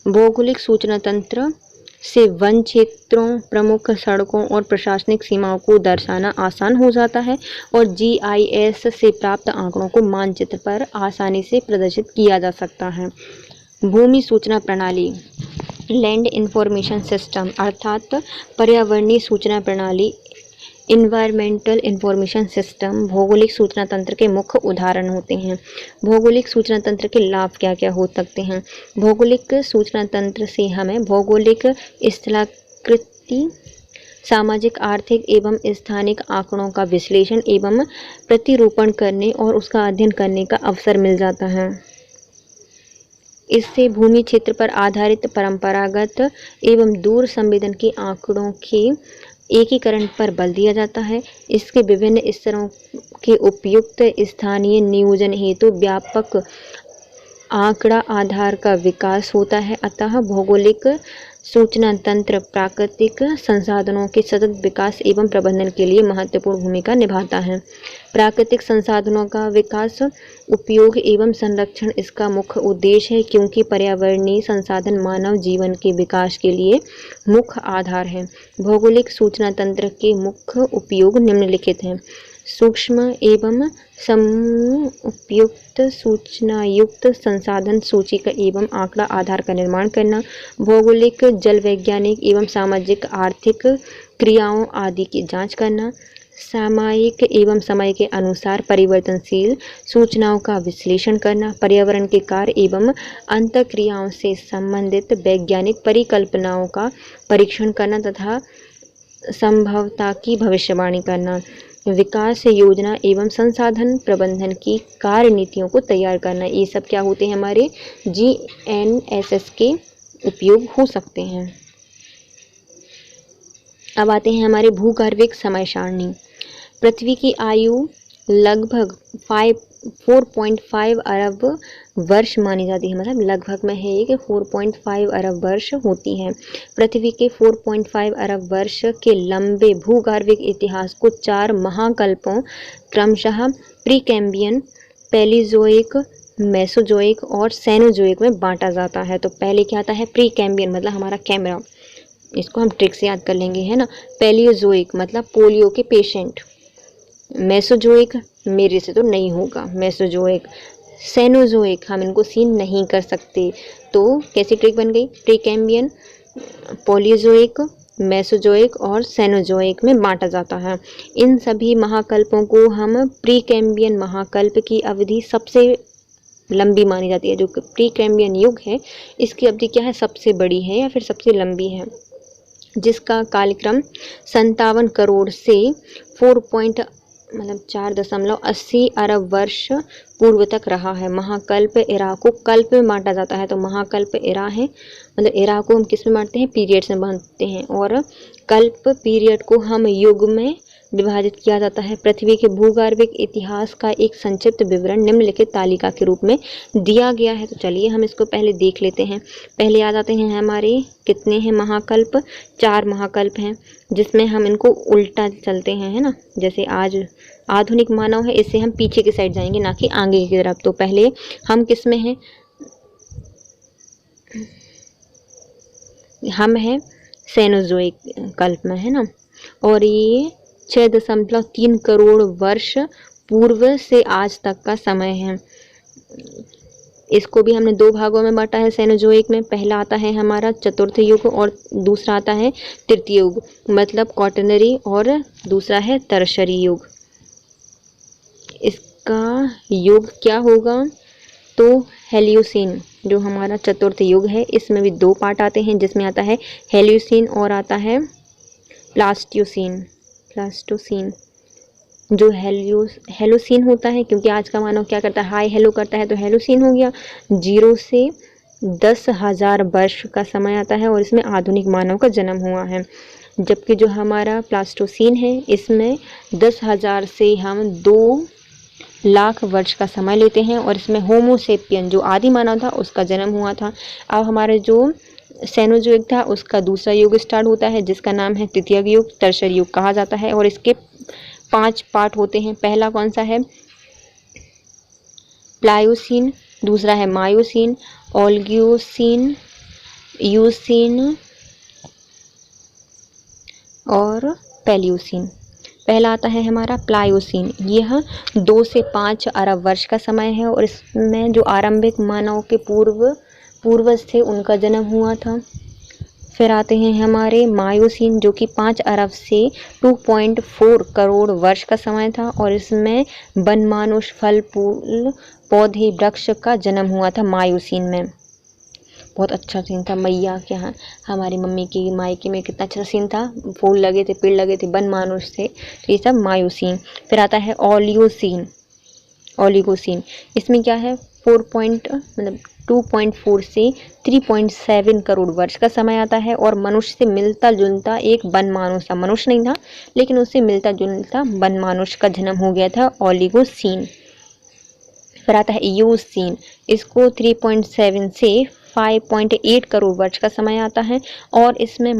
भौगोलिक सूचना तंत्र से वन क्षेत्रों, प्रमुख सड़कों और प्रशासनिक सीमाओं को दर्शाना आसान हो जाता है और GIS से प्राप्त आंकड़ों को मानचित्र पर आसानी से प्रदर्शित किया जा सकता है। भूमि सूचना प्रणाली, लैंड इंफॉर्मेशन सिस्टम अर्थात पर्यावरणीय सूचना प्रणाली, इन्वायरमेंटल इंफॉर्मेशन सिस्टम भौगोलिक सूचना तंत्र के मुख्य उदाहरण होते हैं। भौगोलिक सूचना तंत्र के लाभ क्या क्या हो सकते हैं। भौगोलिक सूचना तंत्र से हमें भौगोलिक स्थलाकृति, सामाजिक, आर्थिक एवं स्थानिक आंकड़ों का विश्लेषण एवं प्रतिरूपण करने और उसका अध्ययन करने का अवसर मिल जाता है। इससे भूमि क्षेत्र पर आधारित परंपरागत एवं दूर संवेदन के आंकड़ों के एकीकरण पर बल दिया जाता है। इसके विभिन्न स्तरों के उपयुक्त स्थानीय नियोजन हेतु व्यापक आंकड़ा आधार का विकास होता है। अतः भौगोलिक सूचना तंत्र प्राकृतिक संसाधनों के सतत विकास एवं प्रबंधन के लिए महत्वपूर्ण भूमिका निभाता है। प्राकृतिक संसाधनों का विकास, उपयोग एवं संरक्षण इसका मुख्य उद्देश्य है, क्योंकि पर्यावरणीय संसाधन मानव जीवन के विकास के लिए मुख्य आधार है। भौगोलिक सूचना तंत्र के मुख्य उपयोग निम्नलिखित हैं। सूक्ष्म एवं समूह उपयुक्त सूचना युक्त संसाधन सूची का एवं आंकड़ा आधार का निर्माण करना, भौगोलिक, जल वैज्ञानिक एवं सामाजिक आर्थिक क्रियाओं आदि की जांच करना, सामयिक एवं समय के अनुसार परिवर्तनशील सूचनाओं का विश्लेषण करना, पर्यावरण के कार्य एवं अंतःक्रियाओं से संबंधित वैज्ञानिक परिकल्पनाओं का परीक्षण करना तथा संभवता की भविष्यवाणी करना, विकास योजना एवं संसाधन प्रबंधन की कार्य नीतियों को तैयार करना। ये सब क्या होते हैं, हमारे GNSS के उपयोग हो सकते हैं। अब आते हैं हमारे भूगर्भिक समय सारणी। पृथ्वी की आयु लगभग 4.5 अरब वर्ष मानी जाती है। मतलब लगभग में है ये कि 4.5 अरब वर्ष होती है। पृथ्वी के 4.5 अरब वर्ष के लंबे भूगर्भिक इतिहास को 4 महाकल्पों क्रमशः प्रीकैम्बियन, पैलियोजोइक, मेसोजोइक और सेनोजोइक में बांटा जाता है। तो पहले क्या आता है? प्रीकैम्बियन मतलब हमारा कैमरा, इसको हम ट्रिक से याद कर लेंगे, है ना। पैलियोजोइक मतलब पोलियो के पेशेंट। मेसोजोइक मेरे से तो नहीं होगा, मेसोजोइक। सेनोजोइक हम इनको सीन नहीं कर सकते, तो कैसी ट्रिक बन गई? प्रीकैम्बियन, पोलियोजोइक, मेसोजोइक और सेनोजोइक में बांटा जाता है। इन सभी महाकल्पों को हम प्रीकैम्बियन महाकल्प की अवधि सबसे लंबी मानी जाती है। जो प्रीकैम्बियन युग है इसकी अवधि क्या है? सबसे बड़ी है या फिर सबसे लंबी है, जिसका कालक्रम 57 करोड़ से 4.80 अरब वर्ष पूर्व तक रहा है। महाकल्प एरा को कल्प में बांटा जाता है। तो महाकल्प एरा है, मतलब एरा को हम किस में बांटते हैं? पीरियड्स में बांटते हैं। और कल्प पीरियड को हम युग में विभाजित किया जाता है। पृथ्वी के भूगर्भिक इतिहास का एक संक्षिप्त विवरण निम्नलिखित तालिका के रूप में दिया गया है। तो चलिए हम इसको पहले देख लेते हैं। पहले आ जाते हैं हमारे कितने हैं महाकल्प? 4 महाकल्प हैं, जिसमें हम इनको उल्टा चलते हैं, है ना। जैसे आज आधुनिक मानव है, इससे हम पीछे की साइड जाएंगे ना कि आगे की तरफ। तो पहले हम किस में हैं? हम हैं सेनोजोइक कल्प में, है ना। और ये 6.3 करोड़ वर्ष पूर्व से आज तक का समय है। इसको भी हमने 2 भागों में बांटा है सेनोजोइक में। पहला आता है हमारा चतुर्थ युग और दूसरा आता है तृतीय युग, मतलब क्वाटरनरी, और दूसरा है टर्शरी युग। इसका युग क्या होगा? तो हेलियोसीन जो हमारा चतुर्थ युग है, इसमें भी 2 पार्ट आते हैं, जिसमें आता है हेलियोसीन और आता है प्लास्टोसीन। जो हेलोसीन होता है, क्योंकि आज का मानव क्या करता है? हाई हेलो करता है, तो हेलोसीन हो गया। 0 से 10,000 वर्ष का समय आता है और इसमें आधुनिक मानव का जन्म हुआ है। जबकि जो हमारा प्लास्टोसीन है, इसमें 10,000 से हम 2 लाख वर्ष का समय लेते हैं और इसमें होमोसेपियन जो आदि मानव था उसका जन्म हुआ था। अब हमारे जो सेनोजोइक था उसका दूसरा युग स्टार्ट होता है, जिसका नाम है तृतीय युग, टर्शरी युग कहा जाता है। और इसके 5 पार्ट होते हैं। पहला कौन सा है? प्लायोसीन, दूसरा है मायोसीन, ओलिगोसीन, यूसीन और पैलियोसीन। पहला आता है हमारा प्लायोसीन। यह 2 से 5 अरब वर्ष का समय है और इसमें जो आरंभिक मानव के पूर्वज थे उनका जन्म हुआ था। फिर आते हैं हमारे मायोसीन, जो कि 5 अरब से 2.4 करोड़ वर्ष का समय था और इसमें वन, मानुष, फल, फूल, पौधे, वृक्ष का जन्म हुआ था मायोसीन में। बहुत अच्छा सीन था। मैया के यहाँ हमारी मम्मी की मायके में कितना अच्छा सीन था, फूल लगे थे, पेड़ लगे थे, वन मानुष थे, तो ये सब मायोसीन। फिर आता है ओलिगोसीन। इसमें क्या है? 2.4 से 3.7 करोड़ वर्ष का समय आता है और मनुष्य से मिलता जुलता एक वन मानुष था। मनुष्य नहीं था लेकिन उससे मिलता जुलता वन मानुष का जन्म हो गया था, ओलिगोसीन। फिर आता है ईओसीन। इसको 3.7 से 5.8 करोड़ वर्ष का समय आता है और इसमें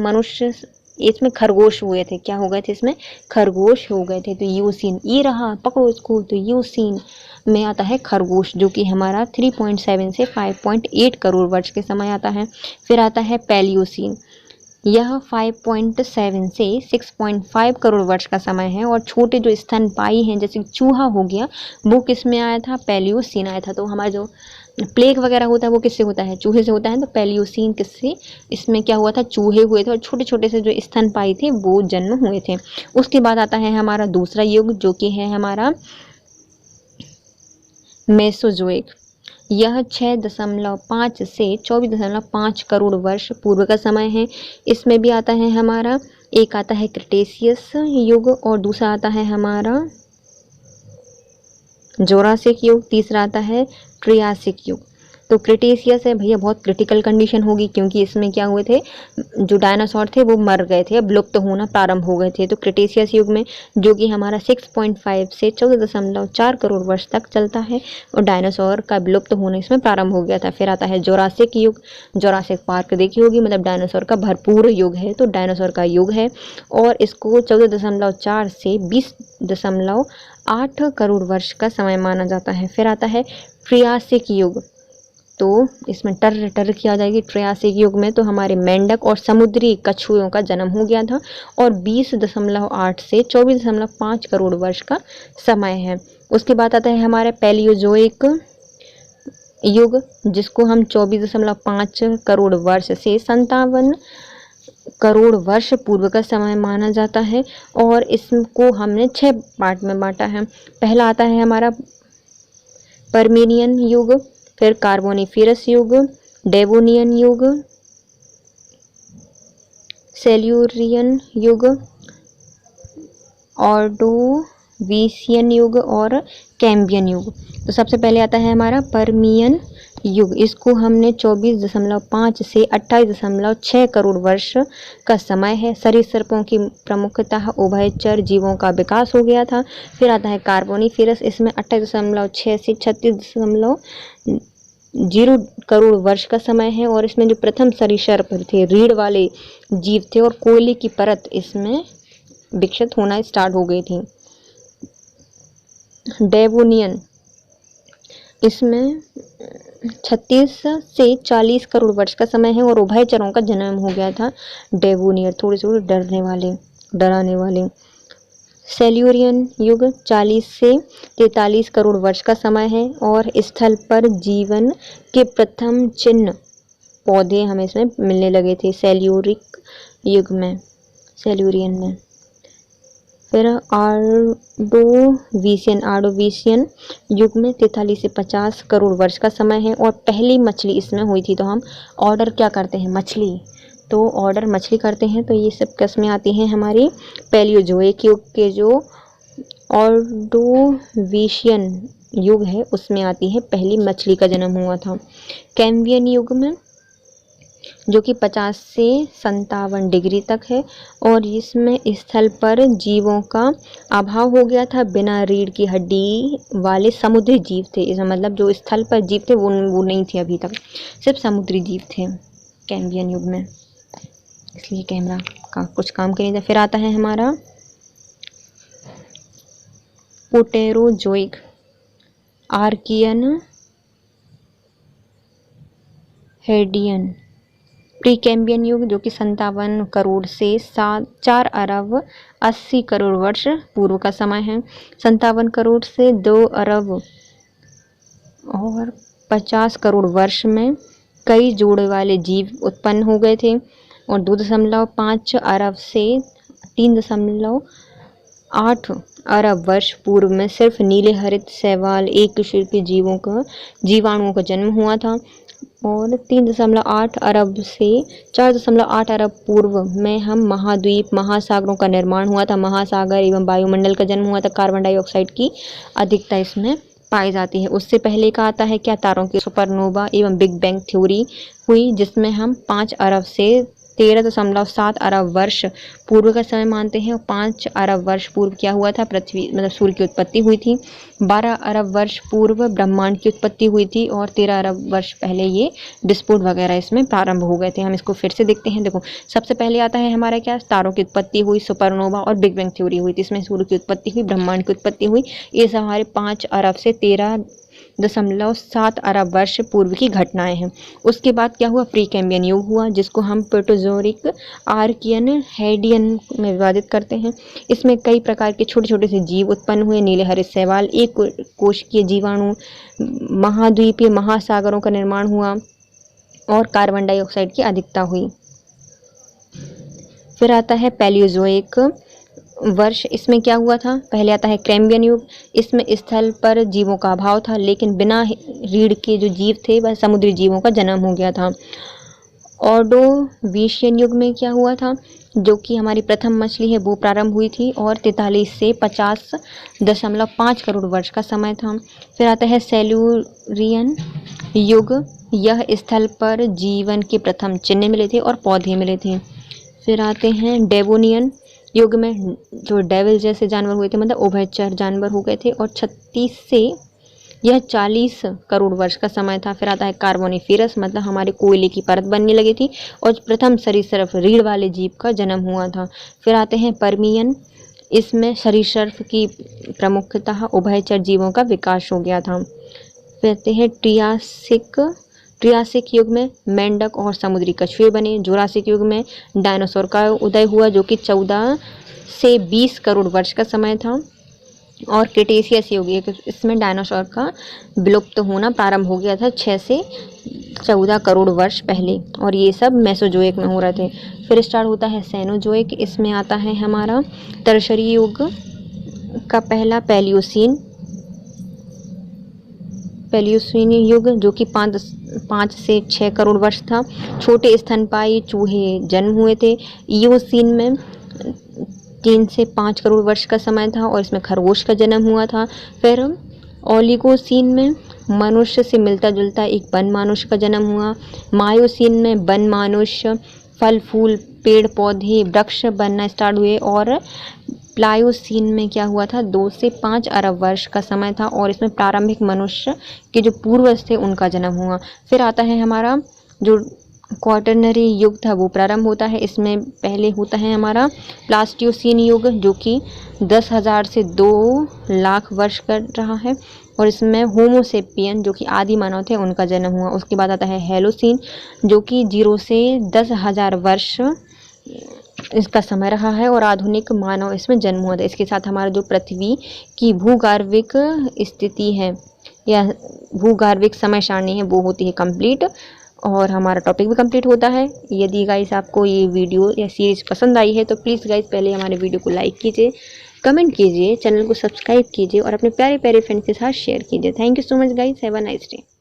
खरगोश हुए थे। क्या हो गए थे? इसमें खरगोश हो गए थे। तो यूसीन, ये रहा, पकड़ो इसको। तो यूसीन में आता है खरगोश, जो कि हमारा 3.7 से 5.8 करोड़ वर्ष के समय आता है। फिर आता है पैलियोसीन। यह 5.7 से 6.5 करोड़ वर्ष का समय है और छोटे जो स्तनपायी हैं जैसे चूहा हो गया, वो किस में आया था? पैलियोसीन आया था। तो हमारा जो प्लेग वगैरह होता है वो किससे होता है? चूहे से होता है। तो पैलियोसीन किससे? इसमें क्या हुआ था? चूहे हुए थे और छोटे छोटे से जो स्तनपायी थे वो जन्म हुए थे। उसके बाद आता है हमारा दूसरा युग, जो कि है हमारा मेसोजोइक। यह 6.5 से 24.5 करोड़ वर्ष पूर्व का समय है। इसमें भी आता है हमारा, एक आता है क्रिटेशियस युग और दूसरा आता है हमारा जोरासिक युग, तीसरा आता है ट्रियासिक युग। तो क्रिटेशियस है भैया, बहुत क्रिटिकल कंडीशन होगी, क्योंकि इसमें क्या हुए थे, जो डायनासोर थे वो मर गए थे, अब लुप्त होना प्रारंभ हो गए थे। तो क्रिटेशियस युग में, जो कि हमारा 6.5 से 14.4 करोड़ वर्ष तक चलता है, और डायनासोर का विलुप्त होना इसमें प्रारंभ हो गया था। फिर आता है जोरासिक युग। जोरासिक पार्क देखी होगी, मतलब डायनासोर का भरपूर युग है, तो डायनासोर का युग है, और इसको 14.4 से 20.8 करोड़ वर्ष का समय माना जाता है। फिर आता है ट्रियासिक युग। तो इसमें टर किया जाएगी। ट्रियासिक युग में तो हमारे मेंढक और समुद्री कछुओं का जन्म हो गया था, और 20.8 से 24.5 करोड़ वर्ष का समय है। उसके बाद आता है हमारा पैलियोजोइक युग, जिसको हम 24.5 करोड़ वर्ष से 57 करोड़ वर्ष पूर्व का समय माना जाता है, और इसको हमने 6 पार्ट में बांटा है। पहला आता है हमारा परमिनियन युग, फिर कार्बोनिफेरस युग, डेवोनियन युग, सेल्यूरियन युग, ऑर्डोविशियन युग और कैम्बियन युग। तो सबसे पहले आता है हमारा परमियन युग। इसको हमने 24.5 से 28.6 करोड़ वर्ष का समय है। सरीसृपों की प्रमुखतः उभयचर जीवों का विकास हो गया था। फिर आता है कार्बोनिफेरस, इसमें 28.6 से 36.0 करोड़ वर्ष का समय है, और इसमें जो प्रथम सरीसृप थे रीढ़ वाले जीव थे, और कोयले की परत इसमें विकसित होना स्टार्ट हो गई थी। डेवोनियन, इसमें 36 से 40 करोड़ वर्ष का समय है, और उभयचरों का जन्म हो गया था। डेवोनियर थोड़े थोड़े डराने वाले। सेल्यूरियन युग 40 से 43 करोड़ वर्ष का समय है, और स्थल पर जीवन के प्रथम चिन्ह पौधे हमें इसमें मिलने लगे थे सेल्यूरिक युग में, सेल्यूरियन में। फिर आर्डोविशियन युग में 43 से 50 करोड़ वर्ष का समय है, और पहली मछली इसमें हुई थी। तो हम ऑर्डर क्या करते हैं, मछली, तो ऑर्डर मछली करते हैं। तो ये सब किसमें आती हैं, हमारी पैलियोजोइक युग के जो ऑर्डोविशियन युग है उसमें आती है, पहली मछली का जन्म हुआ था। कैम्बियन युग में, जो कि 50 से 57 डिग्री तक है, और इसमें स्थल पर जीवों का अभाव हो गया था। बिना रीढ़ की हड्डी वाले समुद्री जीव थे, इसका मतलब जो स्थल पर जीव थे वो नहीं थे अभी तक, सिर्फ समुद्री जीव थे कैम्बियन युग में, इसलिए कैमरा का कुछ काम कर नहीं था। फिर आता है हमारा पोटेरोजोइक, आर्कियन, हेडियन, प्री कैम्बियन युग, जो कि 57 करोड़ से 4 अरब 80 करोड़ वर्ष पूर्व का समय है। 57 करोड़ से 2 अरब और 50 करोड़ वर्ष में कई जोड़े वाले जीव उत्पन्न हो गए थे, और 2.5 अरब से 3.8 अरब वर्ष पूर्व में सिर्फ नीले हरित शैवाल एक किस्म के जीवाणुओं का जन्म हुआ था, और 3.8 अरब से 4.8 अरब पूर्व में हम महाद्वीप महासागरों का निर्माण हुआ था। महासागर एवं वायुमंडल का जन्म हुआ था। कार्बन डाइऑक्साइड की अधिकता इसमें पाई जाती है। उससे पहले का आता है क्या, तारों की सुपरनोवा एवं बिग बैंग थ्योरी हुई, जिसमें हम 5 अरब से 13.7 अरब वर्ष पूर्व का समय मानते हैं, और 5 अरब वर्ष पूर्व क्या हुआ था, पृथ्वी मतलब सूर्य की उत्पत्ति हुई थी। 12 अरब वर्ष पूर्व ब्रह्मांड की उत्पत्ति हुई थी, और 13 अरब वर्ष पहले ये विस्फोट वगैरह इसमें प्रारंभ हो गए थे। हम इसको फिर से देखते हैं। देखो, सबसे पहले आता है हमारा क्या, तारों की उत्पत्ति हुई, सुपरनोवा और बिग बैंग थ्योरी हुई थी। इसमें सूर्य की उत्पत्ति हुई, ब्रह्मांड की उत्पत्ति हुई। ये सब हमारे 5 अरब से 13.7 अरब वर्ष पूर्व की घटनाएं हैं। उसके बाद क्या हुआ, प्री कैम्बियन युग हुआ, जिसको हम प्रोटोजोरिक, आर्कियन, हेडियन में विभाजित करते हैं। इसमें कई प्रकार के छोटे छोटे से जीव उत्पन्न हुए, नीले हरित शैवाल, एक कोशिकीय जीवाणु, महाद्वीपीय महासागरों का निर्माण हुआ, और कार्बन डाइऑक्साइड की अधिकता हुई। फिर आता है पैलियोजोइक वर्ष। इसमें क्या हुआ था, पहले आता है कैम्बियन युग। इसमें स्थल पर जीवों का अभाव था, लेकिन बिना रीढ़ के जो जीव थे वह समुद्री जीवों का जन्म हो गया था। ऑर्डोविशियन युग में क्या हुआ था, जो कि हमारी प्रथम मछली है वो प्रारंभ हुई थी, और 43 से 50.5 करोड़ वर्ष का समय था। फिर आता है सेल्यूरियन युग, यह स्थल पर जीवन के प्रथम चिन्ह मिले थे और पौधे मिले थे। फिर आते हैं डेवोनियन युग में जो डेविल जैसे जानवर हुए थे, मतलब उभयचर जानवर हो गए थे, और 36 से यह 40 करोड़ वर्ष का समय था। फिर आता है कार्बोनिफेरस, मतलब हमारे कोयले की परत बनने लगी थी और प्रथम सरीसृप रीढ़ वाले जीव का जन्म हुआ था। फिर आते हैं परमियन, इसमें सरीसृप की प्रमुखतः उभयचर जीवों का विकास हो गया था। फिर आते हैं ट्रियासिक युग में मेंढक और समुद्री कछुए बने। जुरासिक युग में डायनासोर का उदय हुआ जो कि 14 से 20 करोड़ वर्ष का समय था। और क्रिटेशियस युग, इसमें डायनासोर का विलुप्त होना प्रारंभ हो गया था 6 से 14 करोड़ वर्ष पहले, और ये सब मेसोजोइक में हो रहे थे। फिर स्टार्ट होता है सेनोजोइक, इसमें आता है हमारा टर्शरी युग का पहला पैलियोसीन युग जो कि 5 से 6 करोड़ वर्ष था। छोटे स्तनपायी चूहे जन्म हुए थे। इयोसीन में 3 से 5 करोड़ वर्ष का समय था और इसमें खरगोश का जन्म हुआ था। फिर ओलिगोसीन में मनुष्य से मिलता जुलता एक वन मानुष्य का जन्म हुआ। मायोसीन में वन मानुष्य, फल फूल पेड़ पौधे वृक्ष बनना स्टार्ट हुए। और प्लायोसीन में क्या हुआ था, 2 से 5 अरब वर्ष का समय था और इसमें प्रारंभिक मनुष्य के जो पूर्वज थे उनका जन्म हुआ। फिर आता है हमारा जो क्वाटरनरी युग था वो प्रारंभ होता है। इसमें पहले होता है हमारा प्लास्टियोसीन युग जो कि 10,000 से 2 लाख वर्ष कर रहा है और इसमें होमोसेपियन जो कि आदि मानव थे उनका जन्म हुआ। उसके बाद आता है हेलोसीन जो कि 0 से 10,000 वर्ष इसका समय रहा है और आधुनिक मानव इसमें जन्म हुआ था। इसके साथ हमारा जो पृथ्वी की भूगार्विक स्थिति है या भूगार्विक समय सारणी है वो होती है कंप्लीट और हमारा टॉपिक भी कंप्लीट होता है। यदि गाइस आपको ये वीडियो या सीरीज पसंद आई है तो प्लीज़ गाइस पहले हमारे वीडियो को लाइक कीजिए, कमेंट कीजिए, चैनल को सब्सक्राइब कीजिए और अपने प्यारे प्यारे फ्रेंड्स के साथ शेयर कीजिए। Thank you so much guys, have a nice day.